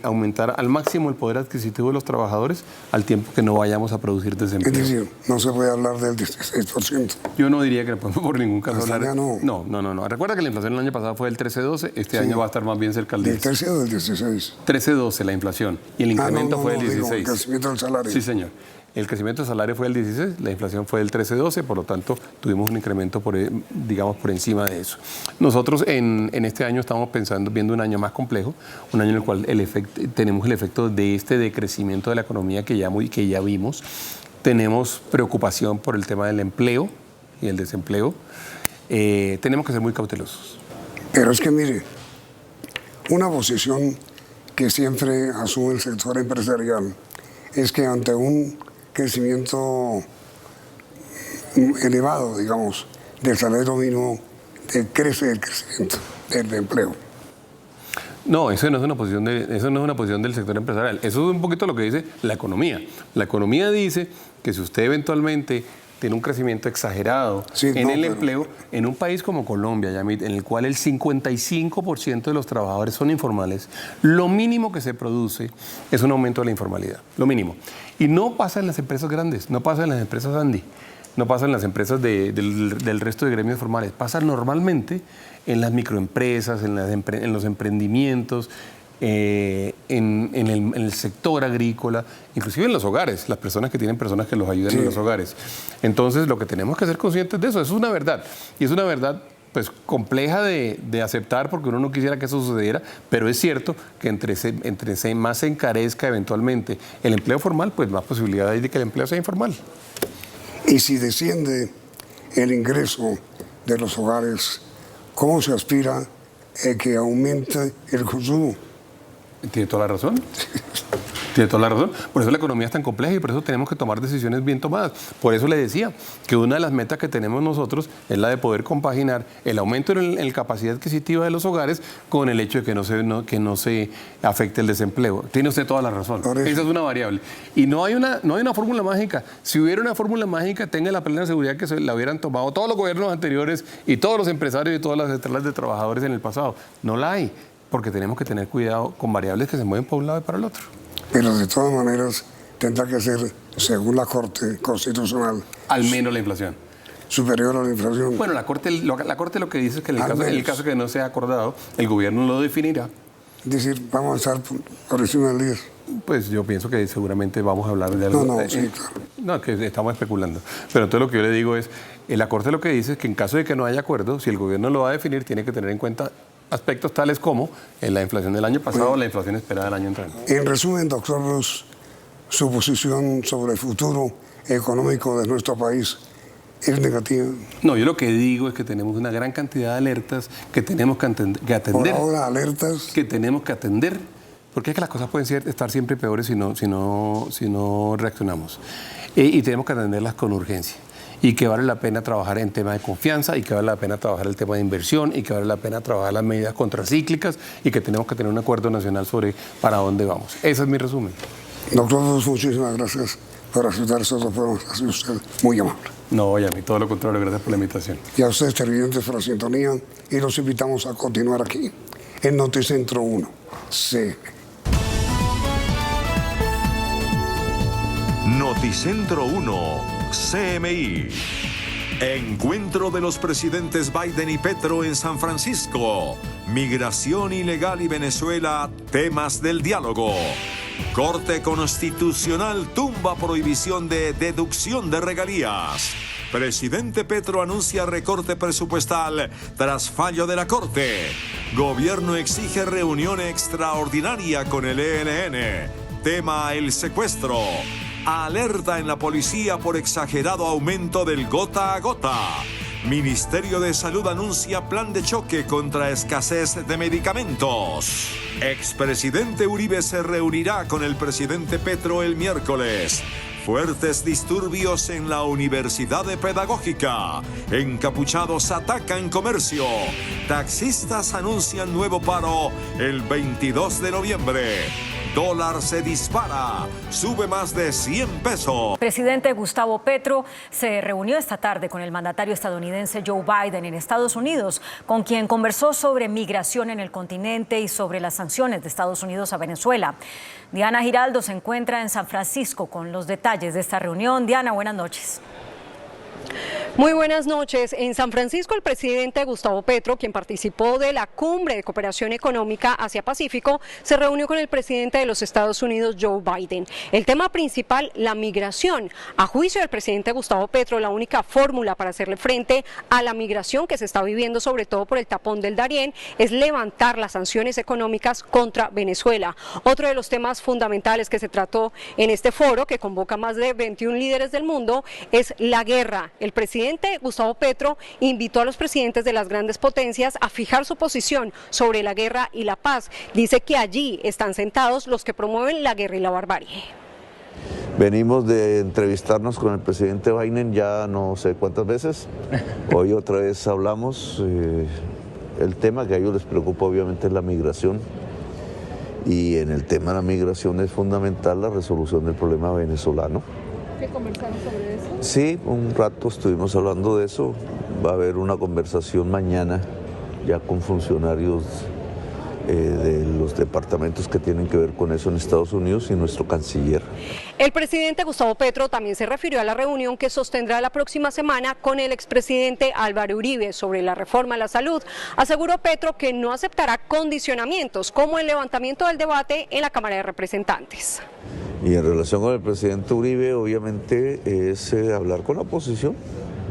aumentar al máximo el poder adquisitivo de los trabajadores al tiempo que no vayamos a producir desempleo.
Es decir, no se puede hablar del 16%.
Yo no diría que por ningún caso hablar.
Ya no.
No. Recuerda que la inflación el año pasado fue del 13-12, este año va a estar más bien cerca del 10.
¿Del 13 o del 16?
13-12 la inflación y el incremento fue del 16.
Digo, el crecimiento del salario.
Sí, señor. El crecimiento del salario fue del 16, la inflación fue del 13-12, por lo tanto tuvimos un incremento por encima de eso. Nosotros en este año estamos viendo un año más complejo, un año en el cual tenemos el efecto de este decrecimiento de la economía que ya vimos. Tenemos preocupación por el tema del empleo y el desempleo. Tenemos que ser muy cautelosos.
Pero es que mire, una posición que siempre asume el sector empresarial es que ante un crecimiento elevado, digamos, del salario mínimo, crece el crecimiento del empleo.
No, eso no es una posición del sector empresarial. Eso es un poquito lo que dice la economía. La economía dice que si usted eventualmente tiene un crecimiento exagerado empleo, en un país como Colombia, Yamit, en el cual el 55% de los trabajadores son informales, lo mínimo que se produce es un aumento de la informalidad, lo mínimo. Y no pasa en las empresas grandes, no pasa en las empresas Andy, no pasa en las empresas del resto de gremios formales, pasa normalmente en las microempresas, en los emprendimientos, en el sector agrícola, inclusive en los hogares, las personas que tienen personas que los ayudan en los hogares. Entonces, lo que tenemos que ser conscientes de eso, es una verdad. Y es una verdad pues compleja de aceptar porque uno no quisiera que eso sucediera, pero es cierto que entre más se encarezca eventualmente el empleo formal, pues más posibilidad hay de que el empleo sea informal.
Y si desciende el ingreso de los hogares, ¿cómo se aspira a que aumente el consumo?
Tiene toda la razón. Tiene toda la razón. Por eso la economía es tan compleja y por eso tenemos que tomar decisiones bien tomadas. Por eso le decía que una de las metas que tenemos nosotros es la de poder compaginar el aumento en la capacidad adquisitiva de los hogares con el hecho de que no se afecte el desempleo. Tiene usted toda la razón. Esa es una variable. Y no hay una fórmula mágica. Si hubiera una fórmula mágica, tenga la plena seguridad que se la hubieran tomado todos los gobiernos anteriores y todos los empresarios y todas las centrales de trabajadores en el pasado. No la hay, porque tenemos que tener cuidado con variables que se mueven para un lado y para el otro.
Pero de todas maneras tendrá que ser, según la Corte Constitucional,
al menos la inflación.
Superior a la inflación.
Bueno, la Corte lo que dice es que en el caso que no sea acordado, el gobierno lo definirá.
Es decir, vamos a estar por encima del 10.
Pues yo pienso que seguramente vamos a hablar de algo.
Sí, claro.
No, que estamos especulando. Pero entonces lo que yo le digo es, la Corte lo que dice es que en caso de que no haya acuerdo, si el gobierno lo va a definir, tiene que tener en cuenta aspectos tales como la inflación del año pasado o la inflación esperada del año entrante.
En resumen, doctor Bruce, su posición sobre el futuro económico de nuestro país es negativa.
No, yo lo que digo es que tenemos una gran cantidad de alertas que tenemos que atender.
Por ahora, alertas
que tenemos que atender, porque es que las cosas pueden estar siempre peores si no reaccionamos. Y tenemos que atenderlas con urgencia. Y que vale la pena trabajar en temas de confianza, y que vale la pena trabajar el tema de inversión, y que vale la pena trabajar las medidas contracíclicas, y que tenemos que tener un acuerdo nacional sobre para dónde vamos. Ese es mi resumen.
Doctor, muchísimas gracias por aceptar estos dos programas. Ha sido usted muy amable.
No, y a mí todo lo contrario, gracias por la invitación.
Y a ustedes, televidentes, por la sintonía, y los invitamos a continuar aquí, en Noticentro 1, CM.
Noticentro 1, CMI. Encuentro de los presidentes Biden y Petro en San Francisco. Migración ilegal y Venezuela, temas del diálogo. Corte Constitucional tumba prohibición de deducción de regalías. Presidente Petro anuncia recorte presupuestal tras fallo de la Corte. Gobierno exige reunión extraordinaria con el ELN. Tema el secuestro. Alerta en la policía por exagerado aumento del gota a gota. Ministerio de Salud anuncia plan de choque contra escasez de medicamentos. Expresidente Uribe se reunirá con el presidente Petro el miércoles. Fuertes disturbios en la Universidad Pedagógica. Encapuchados atacan comercio. Taxistas anuncian nuevo paro el 22 de noviembre. dólar se dispara, sube más de 100 pesos.
El presidente Gustavo Petro se reunió esta tarde con el mandatario estadounidense Joe Biden en Estados Unidos, con quien conversó sobre migración en el continente y sobre las sanciones de Estados Unidos a Venezuela. Diana Giraldo se encuentra en San Francisco con los detalles de esta reunión. Diana, buenas noches.
Muy buenas noches. En San Francisco, el presidente Gustavo Petro, quien participó de la Cumbre de Cooperación Económica Asia-Pacífico, se reunió con el presidente de los Estados Unidos, Joe Biden. El tema principal, la migración. A juicio del presidente Gustavo Petro, la única fórmula para hacerle frente a la migración que se está viviendo, sobre todo por el tapón del Darién, es levantar las sanciones económicas contra Venezuela. Otro de los temas fundamentales que se trató en este foro, que convoca más de 21 líderes del mundo, es la guerra. El presidente Gustavo Petro invitó a los presidentes de las grandes potencias a fijar su posición sobre la guerra y la paz. Dice que allí están sentados los que promueven la guerra y la barbarie.
Venimos de entrevistarnos con el presidente Biden ya no sé cuántas veces. Hoy otra vez hablamos. El tema que a ellos les preocupa obviamente es la migración. Y en el tema de la migración es fundamental la resolución del problema venezolano.
¿Qué conversaron sobre eso?
Sí, un rato estuvimos hablando de eso. Va a haber una conversación mañana ya con funcionarios de los departamentos que tienen que ver con eso en Estados Unidos y nuestro canciller.
El presidente Gustavo Petro también se refirió a la reunión que sostendrá la próxima semana con el expresidente Álvaro Uribe sobre la reforma a la salud. Aseguró Petro que no aceptará condicionamientos como el levantamiento del debate en la Cámara de Representantes.
Y en relación con el presidente Uribe, obviamente es hablar con la oposición,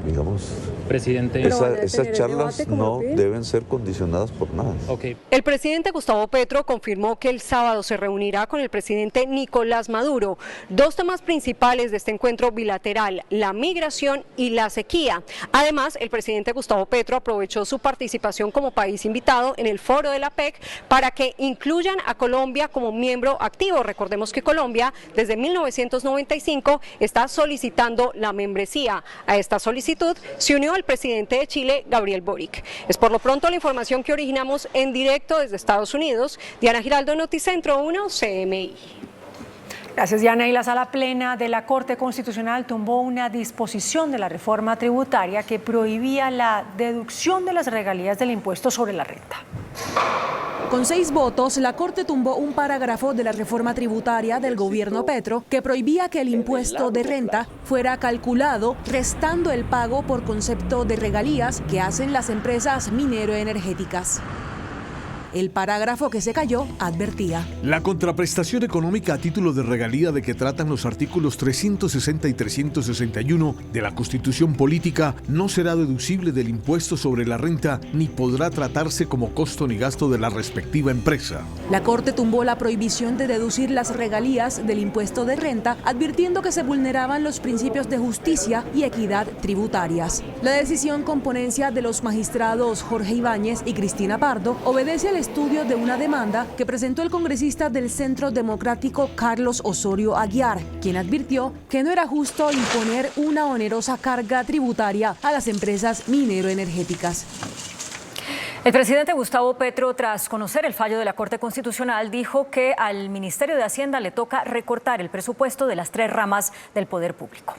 digamos.
Presidente,
esas charlas no deben ser condicionadas por nada.
Okay.
El presidente Gustavo Petro confirmó que el sábado se reunirá con el presidente Nicolás Maduro. Dos temas principales de este encuentro bilateral, la migración y la sequía. Además, el presidente Gustavo Petro aprovechó su participación como país invitado en el foro de la PEC para que incluyan a Colombia como miembro activo. Recordemos que Colombia desde 1995 está solicitando la membresía. A esta solicitud se unió el presidente de Chile, Gabriel Boric. Es por lo pronto la información que originamos en directo desde Estados Unidos. Diana Giraldo, Noticentro 1, CMI.
Gracias, Diana. Y la Sala Plena de la Corte Constitucional tumbó una disposición de la reforma tributaria que prohibía la deducción de las regalías del impuesto sobre la renta.
Con 6 votos, la Corte tumbó un parágrafo de la reforma tributaria del gobierno Petro que prohibía que el impuesto de renta fuera calculado restando el pago por concepto de regalías que hacen las empresas minero-energéticas. El parágrafo que se cayó advertía:
la contraprestación económica a título de regalía de que tratan los artículos 360 y 361 de la Constitución Política no será deducible del impuesto sobre la renta ni podrá tratarse como costo ni gasto de la respectiva empresa.
La Corte tumbó la prohibición de deducir las regalías del impuesto de renta, advirtiendo que se vulneraban los principios de justicia y equidad tributarias. La decisión, con ponencia de los magistrados Jorge Ibáñez y Cristina Pardo, obedece al estudio de una demanda que presentó el congresista del Centro Democrático Carlos Osorio Aguiar, quien advirtió que no era justo imponer una onerosa carga tributaria a las empresas minero-energéticas.
El presidente Gustavo Petro, tras conocer el fallo de la Corte Constitucional, dijo que al Ministerio de Hacienda le toca recortar el presupuesto de las 3 ramas del poder público.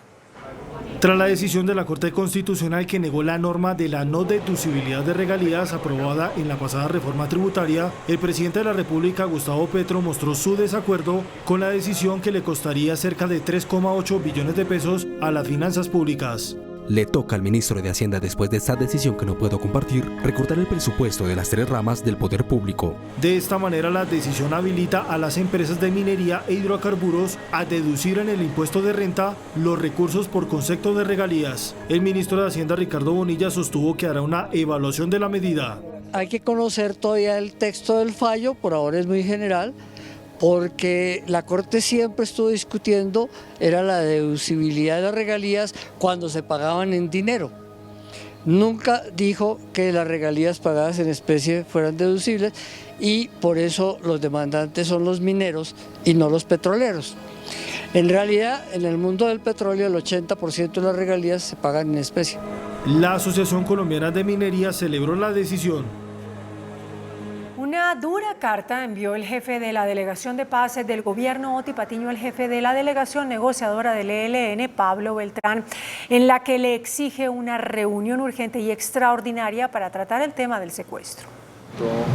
Tras la decisión de la Corte Constitucional que negó la norma de la no deducibilidad de regalías aprobada en la pasada reforma tributaria, el presidente de la República, Gustavo Petro, mostró su desacuerdo con la decisión que le costaría cerca de 3,8 billones de pesos a las finanzas públicas.
Le toca al ministro de Hacienda, después de esta decisión que no puedo compartir, recortar el presupuesto de las 3 ramas del poder público.
De esta manera, la decisión habilita a las empresas de minería e hidrocarburos a deducir en el impuesto de renta los recursos por concepto de regalías. El ministro de Hacienda, Ricardo Bonilla, sostuvo que hará una evaluación de la medida.
Hay que conocer todavía el texto del fallo, por ahora es muy general, porque la Corte siempre estuvo discutiendo era la deducibilidad de las regalías cuando se pagaban en dinero. Nunca dijo que las regalías pagadas en especie fueran deducibles y por eso los demandantes son los mineros y no los petroleros. En realidad, en el mundo del petróleo, el 80% de las regalías se pagan en especie.
La Asociación Colombiana de Minería celebró la decisión.
Una dura carta envió el jefe de la Delegación de Paz del Gobierno, Oti Patiño, al jefe de la Delegación Negociadora del ELN, Pablo Beltrán, en la que le exige una reunión urgente y extraordinaria para tratar el tema del secuestro.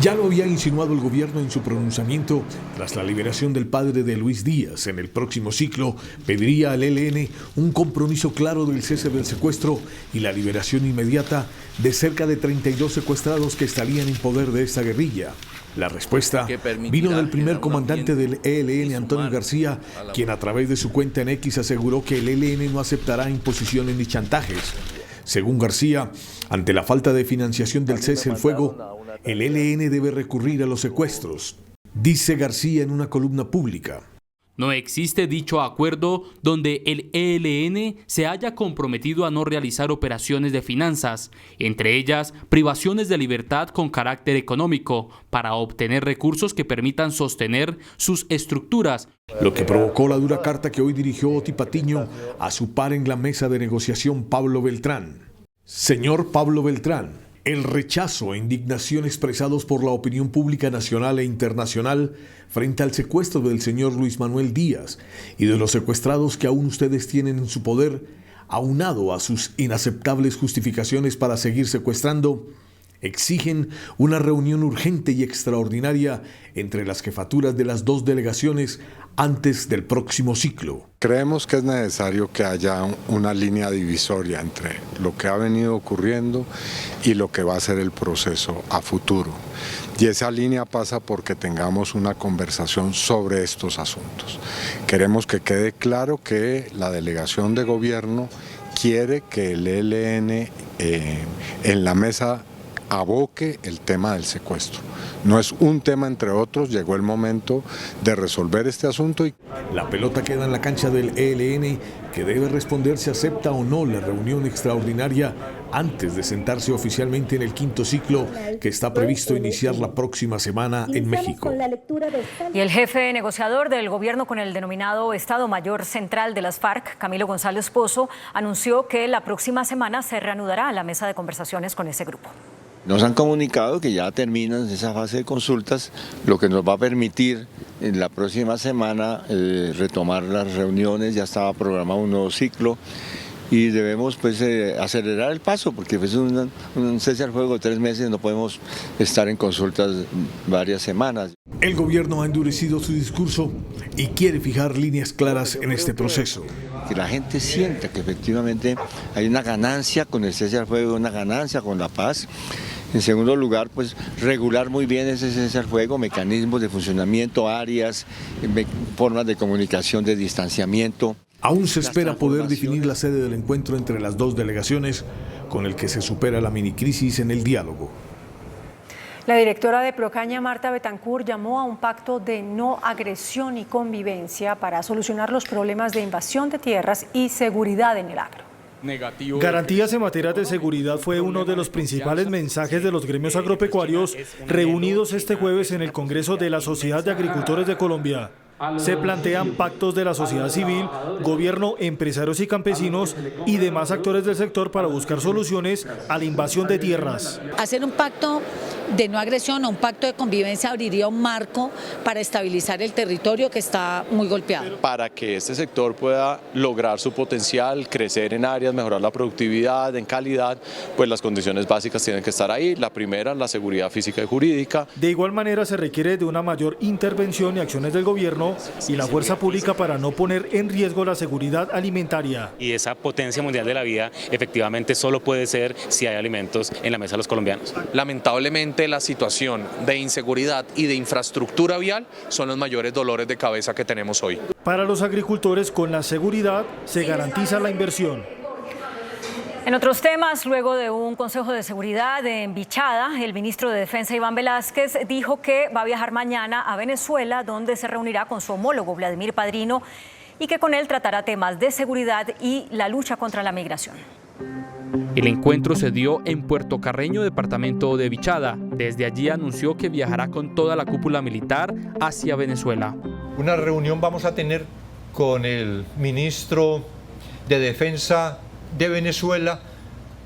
Ya lo había insinuado el gobierno en su pronunciamiento. Tras la liberación del padre de Luis Díaz, en el próximo ciclo pediría al ELN un compromiso claro del cese del secuestro y la liberación inmediata de cerca de 32 secuestrados que estarían en poder de esta guerrilla. La respuesta vino del primer comandante del ELN, Antonio García, quien a través de su cuenta en X aseguró que el ELN no aceptará imposiciones ni chantajes. Según García, ante la falta de financiación del cese el fuego, el ELN debe recurrir a los secuestros. Dice García en una columna pública:
no existe dicho acuerdo donde el ELN se haya comprometido a no realizar operaciones de finanzas, entre ellas privaciones de libertad con carácter económico, para obtener recursos que permitan sostener sus estructuras.
Lo que provocó la dura carta que hoy dirigió Oti Patiño a su par en la mesa de negociación, Pablo Beltrán. Señor Pablo Beltrán, el rechazo e indignación expresados por la opinión pública nacional e internacional frente al secuestro del señor Luis Manuel Díaz y de los secuestrados que aún ustedes tienen en su poder, aunado a sus inaceptables justificaciones para seguir secuestrando, exigen una reunión urgente y extraordinaria entre las jefaturas de las dos delegaciones antes del próximo ciclo.
Creemos que es necesario que haya una línea divisoria entre lo que ha venido ocurriendo y lo que va a ser el proceso a futuro. Y esa línea pasa porque tengamos una conversación sobre estos asuntos. Queremos que quede claro que la delegación de gobierno quiere que el ELN en la mesa aboque el tema del secuestro. No es un tema entre otros, llegó el momento de resolver este asunto.
La pelota queda en la cancha del ELN, que debe responder si acepta o no la reunión extraordinaria antes de sentarse oficialmente en el quinto ciclo que está previsto iniciar la próxima semana en México.
Y el jefe negociador del gobierno con el denominado Estado Mayor Central de las FARC, Camilo González Pozo, anunció que la próxima semana se reanudará la mesa de conversaciones con ese grupo.
Nos han comunicado que ya terminan esa fase de consultas, lo que nos va a permitir en la próxima semana retomar las reuniones. Ya estaba programado un nuevo ciclo y debemos acelerar el paso, porque es un cese al fuego de 3 meses, no podemos estar en consultas varias semanas.
El gobierno ha endurecido su discurso y quiere fijar líneas claras en este proceso.
Que la gente sienta que efectivamente hay una ganancia con el cese al fuego, una ganancia con la paz. En segundo lugar, regular muy bien ese cese al fuego, mecanismos de funcionamiento, áreas, formas de comunicación, de distanciamiento.
Aún se espera poder definir la sede del encuentro entre las dos delegaciones, con el que se supera la minicrisis en el diálogo.
La directora de Procaña, Marta Betancourt, llamó a un pacto de no agresión y convivencia para solucionar los problemas de invasión de tierras y seguridad en el agro.
Garantías en materia de seguridad fue uno de los principales mensajes de los gremios agropecuarios reunidos este jueves en el Congreso de la Sociedad de Agricultores de Colombia. Se plantean pactos de la sociedad civil, gobierno, empresarios y campesinos y demás actores del sector para buscar soluciones a la invasión de tierras.
Hacer un pacto de no agresión o un pacto de convivencia abriría un marco para estabilizar el territorio que está muy golpeado.
Para que este sector pueda lograr su potencial, crecer en áreas, mejorar la productividad, en calidad, pues las condiciones básicas tienen que estar ahí. La primera, la seguridad física y jurídica.
De igual manera se requiere de una mayor intervención y acciones del gobierno y la fuerza pública para no poner en riesgo la seguridad alimentaria.
Y esa potencia mundial de la vida efectivamente solo puede ser si hay alimentos en la mesa de los colombianos.
Lamentablemente la situación de inseguridad y de infraestructura vial son los mayores dolores de cabeza que tenemos hoy.
Para los agricultores, con la seguridad se garantiza la inversión.
En otros temas, luego de un Consejo de Seguridad en Vichada, el ministro de Defensa, Iván Velázquez, dijo que va a viajar mañana a Venezuela, donde se reunirá con su homólogo, Vladimir Padrino, y que con él tratará temas de seguridad y la lucha contra la migración.
El encuentro se dio en Puerto Carreño, departamento de Vichada. Desde allí anunció que viajará con toda la cúpula militar hacia Venezuela.
Una reunión vamos a tener con el ministro de Defensa de Venezuela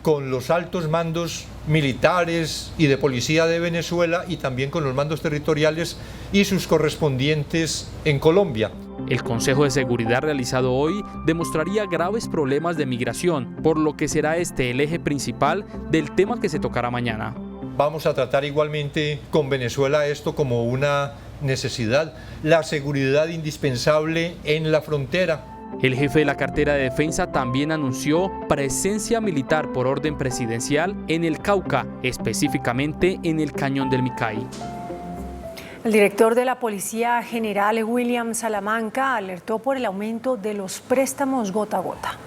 con los altos mandos militares y de policía de Venezuela y también con los mandos territoriales y sus correspondientes en Colombia.
El Consejo de Seguridad realizado hoy demostraría graves problemas de migración, por lo que será este el eje principal del tema que se tocará mañana.
Vamos a tratar igualmente con Venezuela esto como una necesidad, la seguridad indispensable en la frontera.
El jefe de la cartera de defensa también anunció presencia militar por orden presidencial en el Cauca, específicamente en el Cañón del Micay.
El director de la Policía General, William Salamanca, alertó por el aumento de los préstamos gota a gota.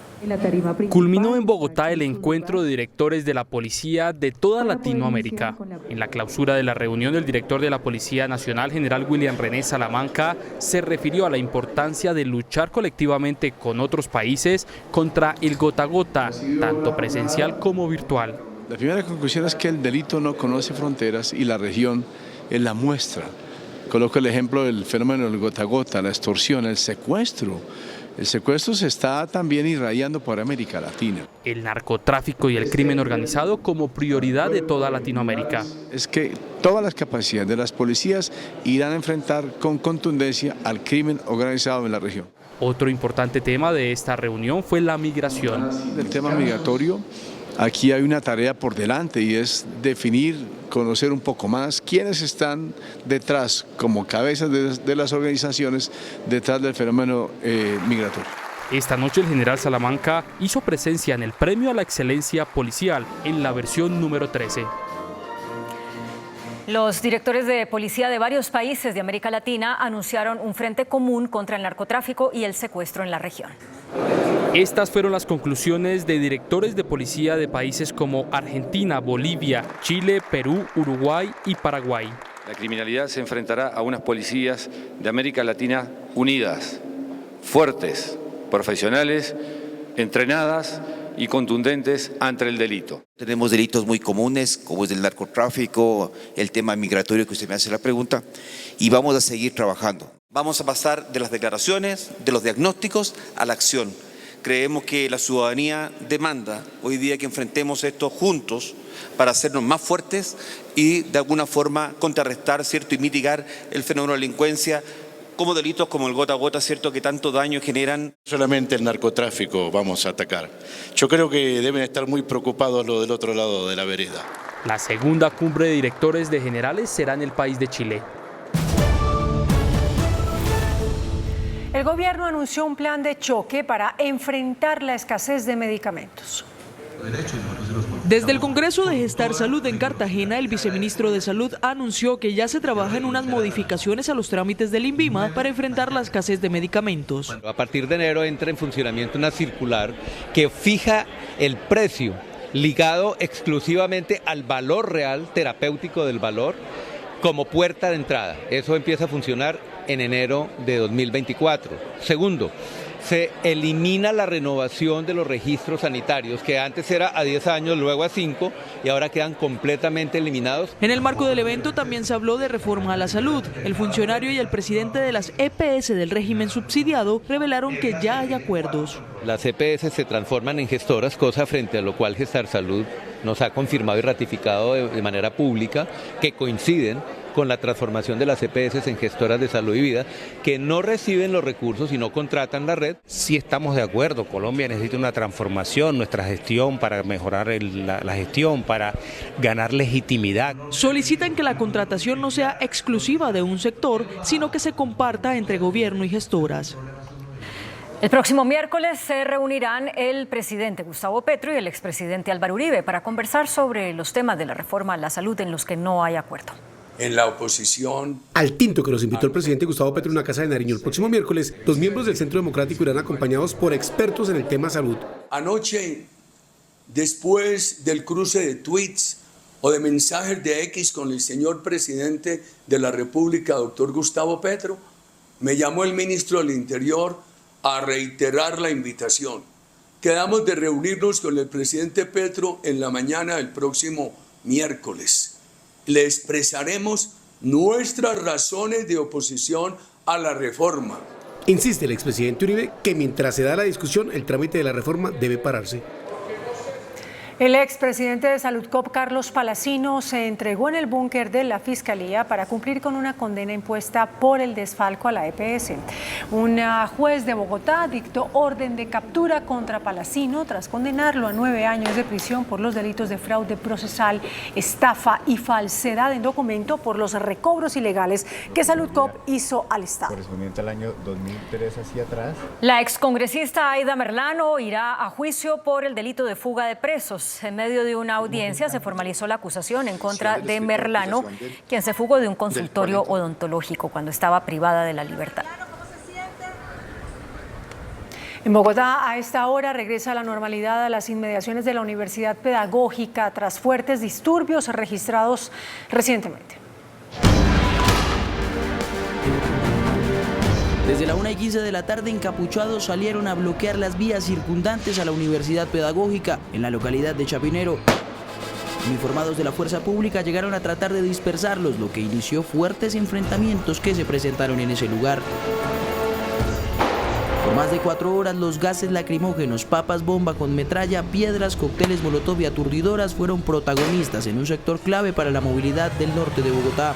Culminó en Bogotá el encuentro de directores de la policía de toda Latinoamérica. En la clausura de la reunión, el director de la Policía Nacional, general William René Salamanca, se refirió a la importancia de luchar colectivamente con otros países contra el gota a gota, tanto presencial como virtual.
La primera conclusión es que el delito no conoce fronteras y la región es la muestra. Coloco el ejemplo del fenómeno del gota a gota, la extorsión, el secuestro. El secuestro se está también irradiando por América Latina.
El narcotráfico y el crimen organizado como prioridad de toda Latinoamérica.
Es que todas las capacidades de las policías irán a enfrentar con contundencia al crimen organizado en la región.
Otro importante tema de esta reunión fue la migración.
El tema migratorio, aquí hay una tarea por delante y es definir, conocer un poco más quiénes están detrás, como cabezas de las organizaciones, detrás del fenómeno migratorio.
Esta noche el general Salamanca hizo presencia en el Premio a la Excelencia Policial en la versión número 13.
Los directores de policía de varios países de América Latina anunciaron un frente común contra el narcotráfico y el secuestro en la región.
Estas fueron las conclusiones de directores de policía de países como Argentina, Bolivia, Chile, Perú, Uruguay y Paraguay.
La criminalidad se enfrentará a unas policías de América Latina unidas, fuertes, profesionales, entrenadas y contundentes ante el delito.
Tenemos delitos muy comunes, como es el narcotráfico, el tema migratorio que usted me hace la pregunta, y vamos a seguir trabajando. Vamos a pasar de las declaraciones, de los diagnósticos, a la acción. Creemos que la ciudadanía demanda hoy día que enfrentemos esto juntos para hacernos más fuertes y de alguna forma contrarrestar, ¿cierto?, y mitigar el fenómeno de delincuencia, como delitos como el gota a gota, ¿cierto?, que tanto daño generan.
Solamente el narcotráfico vamos a atacar. Yo creo que deben estar muy preocupados los del otro lado de la vereda.
La segunda cumbre de directores de generales será en el país de Chile.
El gobierno anunció un plan de choque para enfrentar la escasez de medicamentos.
Desde el Congreso de Gestar Salud en Cartagena, el viceministro de Salud anunció que ya se trabaja en unas modificaciones a los trámites del INVIMA para enfrentar la escasez de medicamentos.
A partir de enero entra en funcionamiento una circular que fija el precio ligado exclusivamente al valor real terapéutico del valor como puerta de entrada. Eso empieza a funcionar en enero de 2024. Segundo, se elimina la renovación de los registros sanitarios, que antes era a 10 años, luego a 5, y ahora quedan completamente eliminados.
En el marco del evento también se habló de reforma a la salud. El funcionario y el presidente de las EPS del régimen subsidiado revelaron que ya hay acuerdos.
Las EPS se transforman en gestoras, cosa frente a lo cual Gestar Salud nos ha confirmado y ratificado de manera pública que coinciden con la transformación de las EPS en gestoras de salud y vida, que no reciben los recursos y no contratan la red.
Sí estamos de acuerdo, Colombia necesita una transformación, nuestra gestión para mejorar la gestión, para ganar legitimidad.
Solicitan que la contratación no sea exclusiva de un sector, sino que se comparta entre gobierno y gestoras.
El próximo miércoles se reunirán el presidente Gustavo Petro y el expresidente Álvaro Uribe para conversar sobre los temas de la reforma a la salud en los que no hay acuerdo.
En la oposición.
Al tinto que nos invitó el presidente Gustavo Petro en una casa de Nariño el próximo miércoles, los miembros del Centro Democrático irán acompañados por expertos en el tema salud.
Anoche, después del cruce de tweets o de mensajes de X con el señor presidente de la República, doctor Gustavo Petro, me llamó el ministro del Interior a reiterar la invitación. Quedamos de reunirnos con el presidente Petro en la mañana del próximo miércoles. Le expresaremos nuestras razones de oposición a la reforma.
Insiste el expresidente Uribe que mientras se da la discusión, el trámite de la reforma debe pararse.
El expresidente de Saludcop, Carlos Palacino, se entregó en el búnker de la Fiscalía para cumplir con una condena impuesta por el desfalco a la EPS. Un juez de Bogotá dictó orden de captura contra Palacino tras condenarlo a 9 años de prisión por los delitos de fraude procesal, estafa y falsedad en documento por los recobros ilegales que Saludcop hizo al Estado.
Correspondiente al año 2003 hacia atrás.
La excongresista Aida Merlano irá a juicio por el delito de fuga de presos. En medio de una audiencia se formalizó la acusación en contra de Merlano, quien se fugó de un consultorio odontológico cuando estaba privada de la libertad.
En Bogotá, a esta hora, regresa la normalidad a las inmediaciones de la Universidad Pedagógica tras fuertes disturbios registrados recientemente.
Desde la 1:15 de la tarde, encapuchados salieron a bloquear las vías circundantes a la Universidad Pedagógica en la localidad de Chapinero. Uniformados de la fuerza pública llegaron a tratar de dispersarlos, lo que inició fuertes enfrentamientos que se presentaron en ese lugar. Por más de 4 horas, los gases lacrimógenos, papas bomba con metralla, piedras, cócteles molotov y aturdidoras fueron protagonistas en un sector clave para la movilidad del norte de Bogotá.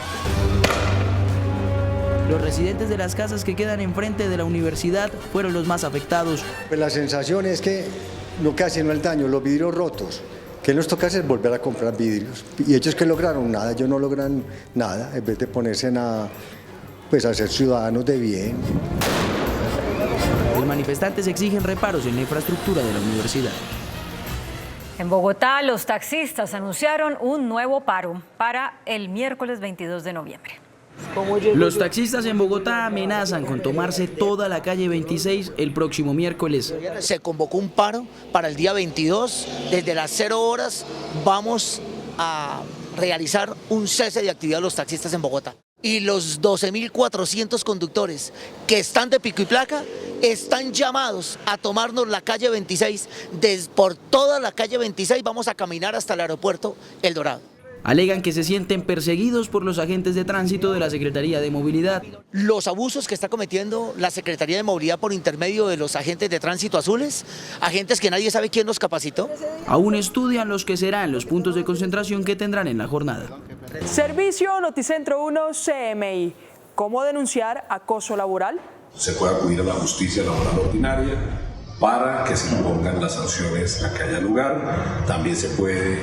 Los residentes de las casas que quedan enfrente de la universidad fueron los más afectados.
Pues la sensación es que lo que hacen no es el daño, los vidrios rotos. ¿Qué nos toca hacer? Volver a comprar vidrios. ¿Y ellos qué lograron? Nada, ellos no logran nada, en vez de ponerse a ser ciudadanos de bien.
Los manifestantes exigen reparos en la infraestructura de la universidad.
En Bogotá, los taxistas anunciaron un nuevo paro para el miércoles 22 de noviembre.
Los taxistas en Bogotá amenazan con tomarse toda la calle 26 el próximo miércoles.
Se convocó un paro para el día 22. Desde las 0 horas vamos a realizar un cese de actividad de los taxistas en Bogotá. Y los 12.400 conductores que están de pico y placa están llamados a tomarnos la calle 26. Por toda la calle 26 vamos a caminar hasta el aeropuerto El Dorado.
Alegan que se sienten perseguidos por los agentes de tránsito de la Secretaría de Movilidad.
Los abusos que está cometiendo la Secretaría de Movilidad por intermedio de los agentes de tránsito azules, agentes que nadie sabe quién los capacitó.
Aún estudian los que serán los puntos de concentración que tendrán en la jornada.
Servicio Noticentro 1 CMI. ¿Cómo denunciar acoso laboral?
Se puede acudir a la justicia laboral ordinaria para que se impongan las sanciones a que haya lugar. También se puede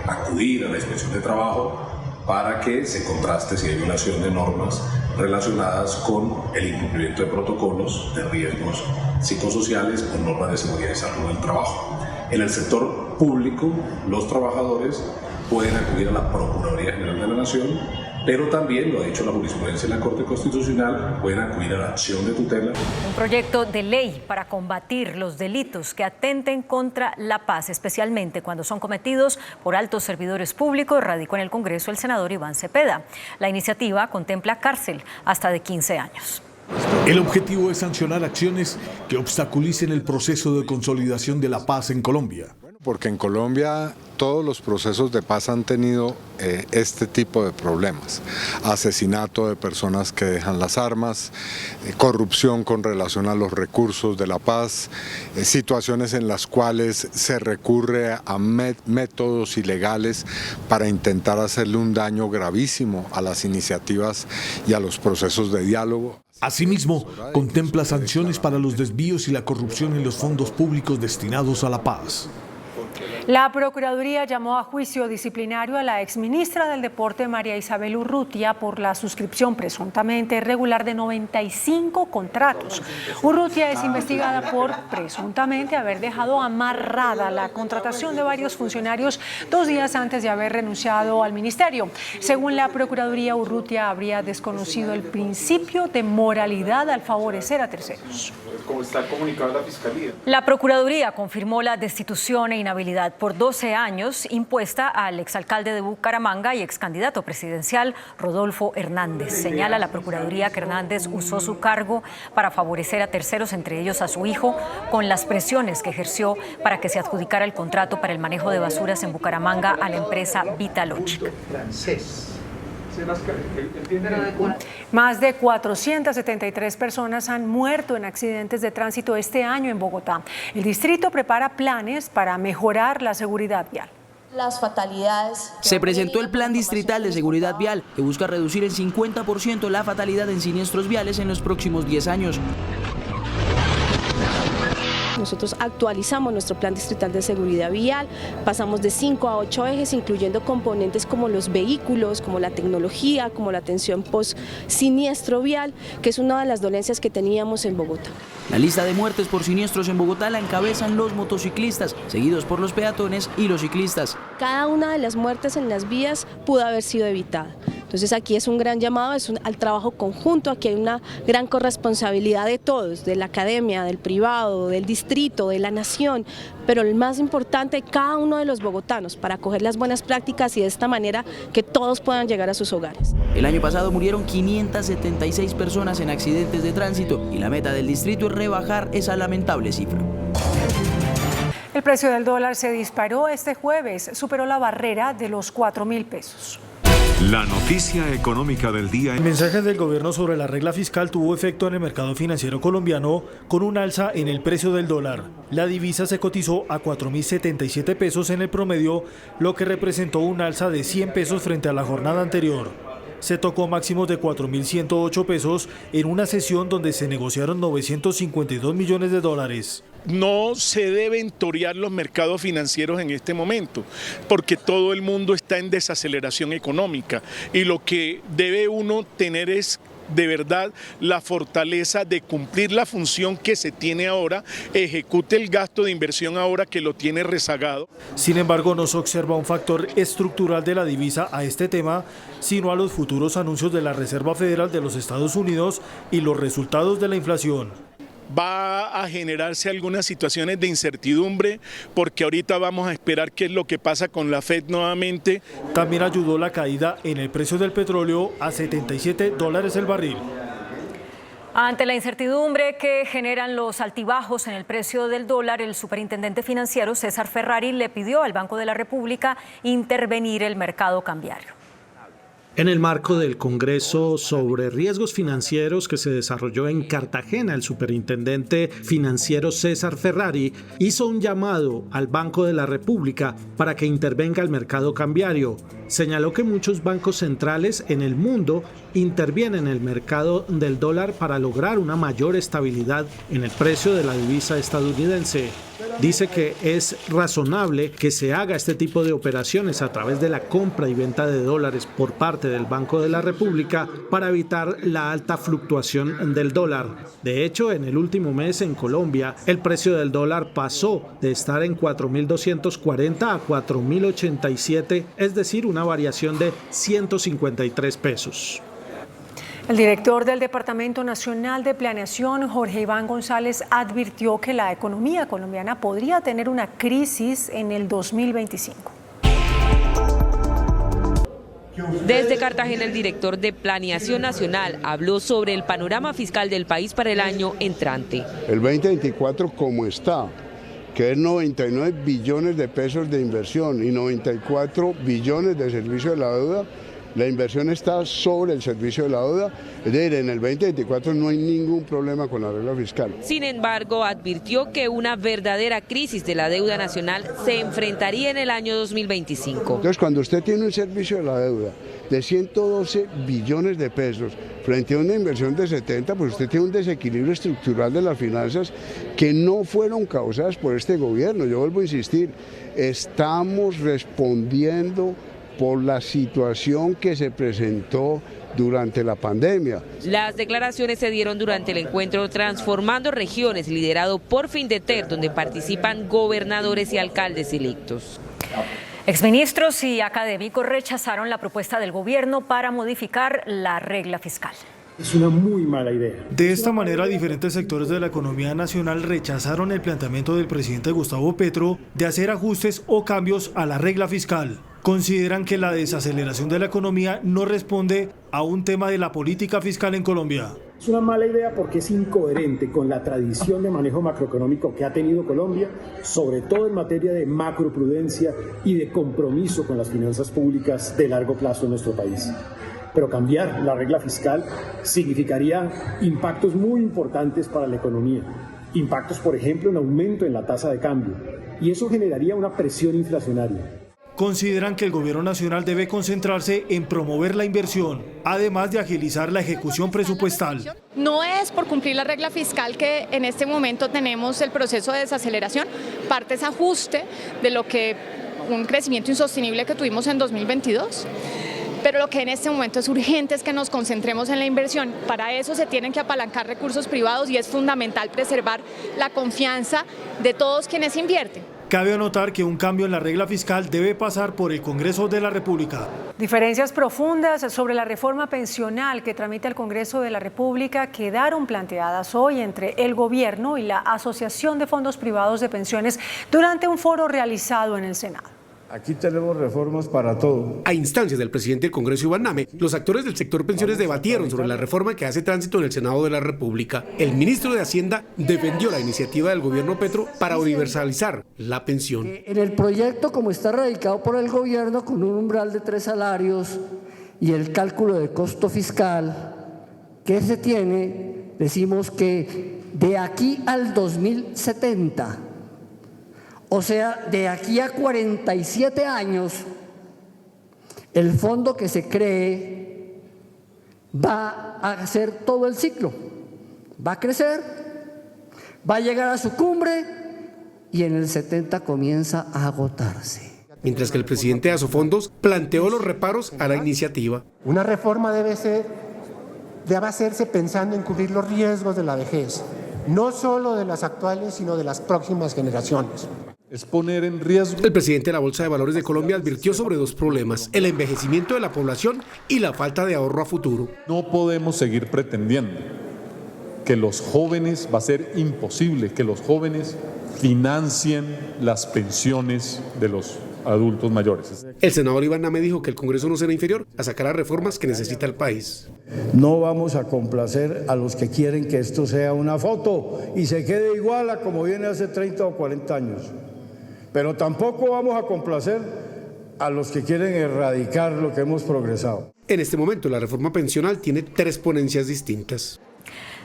acudir a la inspección de trabajo para que se contraste si hay violación de normas relacionadas con el incumplimiento de protocolos de riesgos psicosociales o normas de seguridad y salud del trabajo. En el sector público, los trabajadores pueden acudir a la Procuraduría General de la Nación, pero también, lo ha dicho la jurisprudencia de la Corte Constitucional, pueden acudir a la acción de tutela.
Un proyecto de ley para combatir los delitos que atenten contra la paz, especialmente cuando son cometidos por altos servidores públicos, radicó en el Congreso el senador Iván Cepeda. La iniciativa contempla cárcel hasta de 15 años.
El objetivo es sancionar acciones que obstaculicen el proceso de consolidación de la paz en Colombia.
Porque en Colombia todos los procesos de paz han tenido este tipo de problemas. Asesinato de personas que dejan las armas, corrupción con relación a los recursos de la paz, situaciones en las cuales se recurre a métodos ilegales para intentar hacerle un daño gravísimo a las iniciativas y a los procesos de diálogo.
Asimismo, contempla sanciones para los desvíos y la corrupción en los fondos públicos destinados a la paz.
La Procuraduría llamó a juicio disciplinario a la exministra del Deporte, María Isabel Urrutia, por la suscripción presuntamente irregular de 95 contratos. Urrutia es investigada por presuntamente haber dejado amarrada la contratación de varios funcionarios 2 días antes de haber renunciado al ministerio. Según la Procuraduría, Urrutia habría desconocido el principio de moralidad al favorecer a terceros.
¿Cómo está comunicado la Fiscalía?
La Procuraduría confirmó la destitución e inhabilidad por 12 años impuesta al exalcalde de Bucaramanga y excandidato presidencial Rodolfo Hernández. Señala la Procuraduría que Hernández usó su cargo para favorecer a terceros, entre ellos a su hijo, con las presiones que ejerció para que se adjudicara el contrato para el manejo de basuras en Bucaramanga a la empresa Vitalogic.
Más de 473 personas han muerto en accidentes de tránsito este año en Bogotá. El distrito prepara planes para mejorar la seguridad vial.
Las fatalidades.
Se presentó el Plan Distrital de Seguridad Vial, que busca reducir en 50% la fatalidad en siniestros viales en los próximos 10 años.
Nosotros actualizamos nuestro plan distrital de seguridad vial, pasamos de 5 a 8 ejes, incluyendo componentes como los vehículos, como la tecnología, como la atención post-siniestro vial, que es una de las dolencias que teníamos en Bogotá.
La lista de muertes por siniestros en Bogotá la encabezan los motociclistas, seguidos por los peatones y los ciclistas.
Cada una de las muertes en las vías pudo haber sido evitada. Entonces aquí es un gran llamado, al trabajo conjunto, aquí hay una gran corresponsabilidad de todos, de la academia, del privado, del distrito, de la nación, pero el más importante, cada uno de los bogotanos, para acoger las buenas prácticas y de esta manera que todos puedan llegar a sus hogares.
El año pasado murieron 576 personas en accidentes de tránsito y la meta del distrito es rebajar esa lamentable cifra.
El precio del dólar se disparó este jueves, superó la barrera de los 4.000 pesos.
La noticia económica del día.
El mensaje del gobierno sobre la regla fiscal tuvo efecto en el mercado financiero colombiano con un alza en el precio del dólar. La divisa se cotizó a 4.077 pesos en el promedio, lo que representó un alza de 100 pesos frente a la jornada anterior. Se tocó máximos de 4.108 pesos en una sesión donde se negociaron 952 millones de dólares.
No se deben torear los mercados financieros en este momento, porque todo el mundo está en desaceleración económica y lo que debe uno tener es de verdad la fortaleza de cumplir la función que se tiene ahora, ejecute el gasto de inversión ahora que lo tiene rezagado.
Sin embargo, no se observa un factor estructural de la divisa a este tema, sino a los futuros anuncios de la Reserva Federal de los Estados Unidos y los resultados de la inflación.
Va a generarse algunas situaciones de incertidumbre porque ahorita vamos a esperar qué es lo que pasa con la Fed nuevamente.
También ayudó la caída en el precio del petróleo a $77 el barril.
Ante la incertidumbre que generan los altibajos en el precio del dólar, el superintendente financiero César Ferrari le pidió al Banco de la República intervenir el mercado cambiario.
En el marco del Congreso sobre Riesgos Financieros que se desarrolló en Cartagena, el superintendente financiero César Ferrari hizo un llamado al Banco de la República para que intervenga el mercado cambiario. Señaló que muchos bancos centrales en el mundo intervienen en el mercado del dólar para lograr una mayor estabilidad en el precio de la divisa estadounidense. Dice que es razonable que se haga este tipo de operaciones a través de la compra y venta de dólares por parte del Banco de la República para evitar la alta fluctuación del dólar. De hecho, en el último mes en Colombia, el precio del dólar pasó de estar en 4.240 a 4.087, es decir, una variación de 153 pesos.
El director del Departamento Nacional de Planeación, Jorge Iván González, advirtió que la economía colombiana podría tener una crisis en el 2025.
Desde Cartagena, el director de Planeación Nacional habló sobre el panorama fiscal del país para el año entrante.
El 2024 como está, que es 99 billones de pesos de inversión y 94 billones de servicio de la deuda, la inversión está sobre el servicio de la deuda, es decir, en el 2024 no hay ningún problema con la regla fiscal.
Sin embargo, advirtió que una verdadera crisis de la deuda nacional se enfrentaría en el año 2025.
Entonces, cuando usted tiene un servicio de la deuda de 112 billones de pesos frente a una inversión de 70, pues usted tiene un desequilibrio estructural de las finanzas que no fueron causadas por este gobierno. Yo vuelvo a insistir, estamos respondiendo por la situación que se presentó durante la pandemia.
Las declaraciones se dieron durante el encuentro Transformando Regiones, liderado por Findeter, donde participan gobernadores y alcaldes electos.
Exministros y académicos rechazaron la propuesta del gobierno para modificar la regla fiscal.
Es una muy mala idea. De esta manera, diferentes sectores de la economía nacional rechazaron el planteamiento del presidente Gustavo Petro de hacer ajustes o cambios a la regla fiscal. Consideran que la desaceleración de la economía no responde a un tema de la política fiscal en Colombia.
Es una mala idea porque es incoherente con la tradición de manejo macroeconómico que ha tenido Colombia, sobre todo en materia de macroprudencia y de compromiso con las finanzas públicas de largo plazo en nuestro país. pero cambiar la regla fiscal significaría impactos muy importantes para la economía. Impactos, por ejemplo, en aumento en la tasa de cambio, y eso generaría una presión inflacionaria.
Consideran que el gobierno nacional debe concentrarse en promover la inversión, además de agilizar la ejecución presupuestal.
No es por cumplir la regla fiscal que en este momento tenemos el proceso de desaceleración, parte es ajuste de lo que un crecimiento insostenible que tuvimos en 2022. Pero lo que en este momento es urgente es que nos concentremos en la inversión. Para eso se tienen que apalancar recursos privados y es fundamental preservar la confianza de todos quienes invierten.
Cabe anotar que un cambio en la regla fiscal debe pasar por el Congreso de la República.
Diferencias profundas sobre la reforma pensional que tramita el Congreso de la República quedaron planteadas hoy entre el gobierno y la Asociación de Fondos Privados de Pensiones durante un foro realizado en el Senado.
Aquí tenemos reformas para todo.
A instancias del presidente del Congreso, Iván Name, los actores del sector pensiones debatieron sobre la reforma que hace tránsito en el Senado de la República. El ministro de Hacienda defendió la iniciativa del gobierno Petro para universalizar la pensión.
En el proyecto, como está radicado por el gobierno, con un umbral de 3 salarios y el cálculo de costo fiscal que se tiene, decimos que de aquí al 2070, o sea, de aquí a 47 años, el fondo que se cree va a hacer todo el ciclo. Va a crecer, va a llegar a su cumbre y en el 70 comienza a agotarse.
Mientras que el presidente de Asofondos planteó los reparos a la iniciativa.
Una reforma debe hacerse pensando en cubrir los riesgos de la vejez, no solo de las actuales, sino de las próximas generaciones.
Es poner en riesgo.
El presidente de la Bolsa de Valores de Colombia advirtió sobre 2 problemas: el envejecimiento de la población y la falta de ahorro a futuro.
No podemos seguir pretendiendo que los jóvenes, va a ser imposible que los jóvenes financien las pensiones de los adultos mayores.
El senador Iván Name dijo que el Congreso no será inferior a sacar las reformas que necesita el país.
No vamos a complacer a los que quieren que esto sea una foto y se quede igual a como viene hace 30 o 40 años. Pero tampoco vamos a complacer a los que quieren erradicar lo que hemos progresado.
En este momento, la reforma pensional tiene 3 ponencias distintas.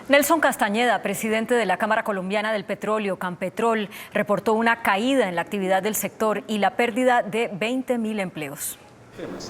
Nelson Castañeda, presidente de la Cámara Colombiana del Petróleo, Campetrol, reportó una caída en la actividad del sector y la pérdida de 20.000 empleos.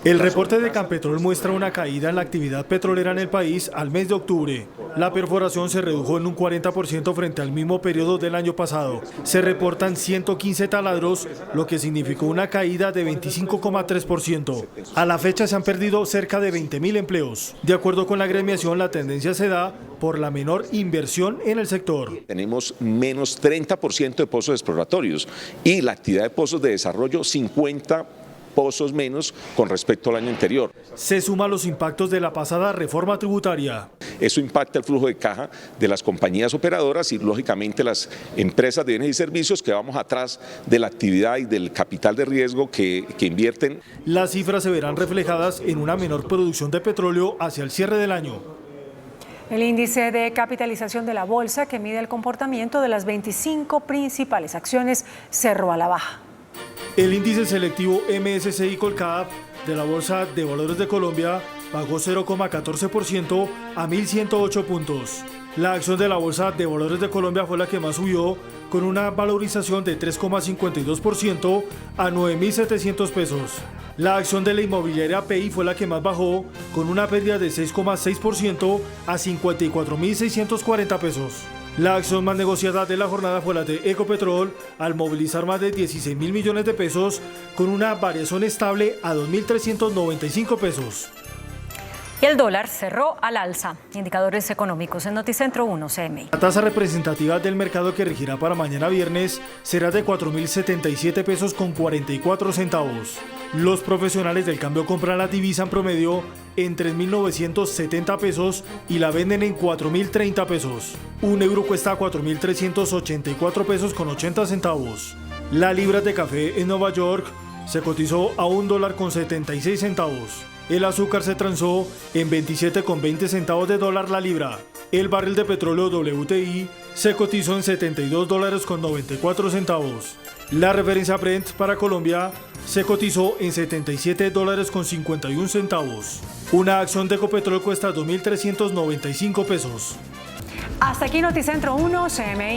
El reporte de Campetrol muestra una caída en la actividad petrolera en el país al mes de octubre. La perforación se redujo en un 40% frente al mismo periodo del año pasado. Se reportan 115 taladros, lo que significó una caída de 25,3%. A la fecha se han perdido cerca de 20.000 empleos. De acuerdo con la agremiación, la tendencia se da por la menor inversión en el sector.
Tenemos menos 30% de pozos exploratorios y la actividad de pozos de desarrollo 50 pozos menos con respecto al año anterior.
Se suma los impactos de la pasada reforma tributaria.
Eso impacta el flujo de caja de las compañías operadoras y lógicamente las empresas de bienes y servicios que vamos atrás de la actividad y del capital de riesgo que invierten.
Las cifras se verán reflejadas en una menor producción de petróleo hacia el cierre del año.
El índice de capitalización de la bolsa, que mide el comportamiento de las 25 principales acciones, cerró a la baja.
El índice selectivo MSCI Colcap de la Bolsa de Valores de Colombia bajó 0,14% a 1.108 puntos. La acción de la Bolsa de Valores de Colombia fue la que más subió, con una valorización de 3,52% a 9.700 pesos. La acción de la inmobiliaria PI fue la que más bajó, con una pérdida de 6,6% a 54.640 pesos. La acción más negociada de la jornada fue la de Ecopetrol, al movilizar más de 16.000 millones de pesos, con una variación estable a 2.395 pesos.
Y el dólar cerró al alza. Indicadores económicos en Noticentro 1 CMI.
La tasa representativa del mercado que regirá para mañana viernes será de 4.077 pesos con 44 centavos. Los profesionales del cambio compran la divisa en promedio en 3.970 pesos y la venden en 4.030 pesos. Un euro cuesta 4.384 pesos con 80 centavos. La libra de café en Nueva York se cotizó a $1.76. El azúcar se transó en 27,20 centavos de dólar la libra. El barril de petróleo WTI se cotizó en $72,94. La referencia Brent para Colombia se cotizó en $77.51. Una acción de Ecopetrol cuesta 2.395 pesos.
Hasta aquí Noticentro 1, CMI.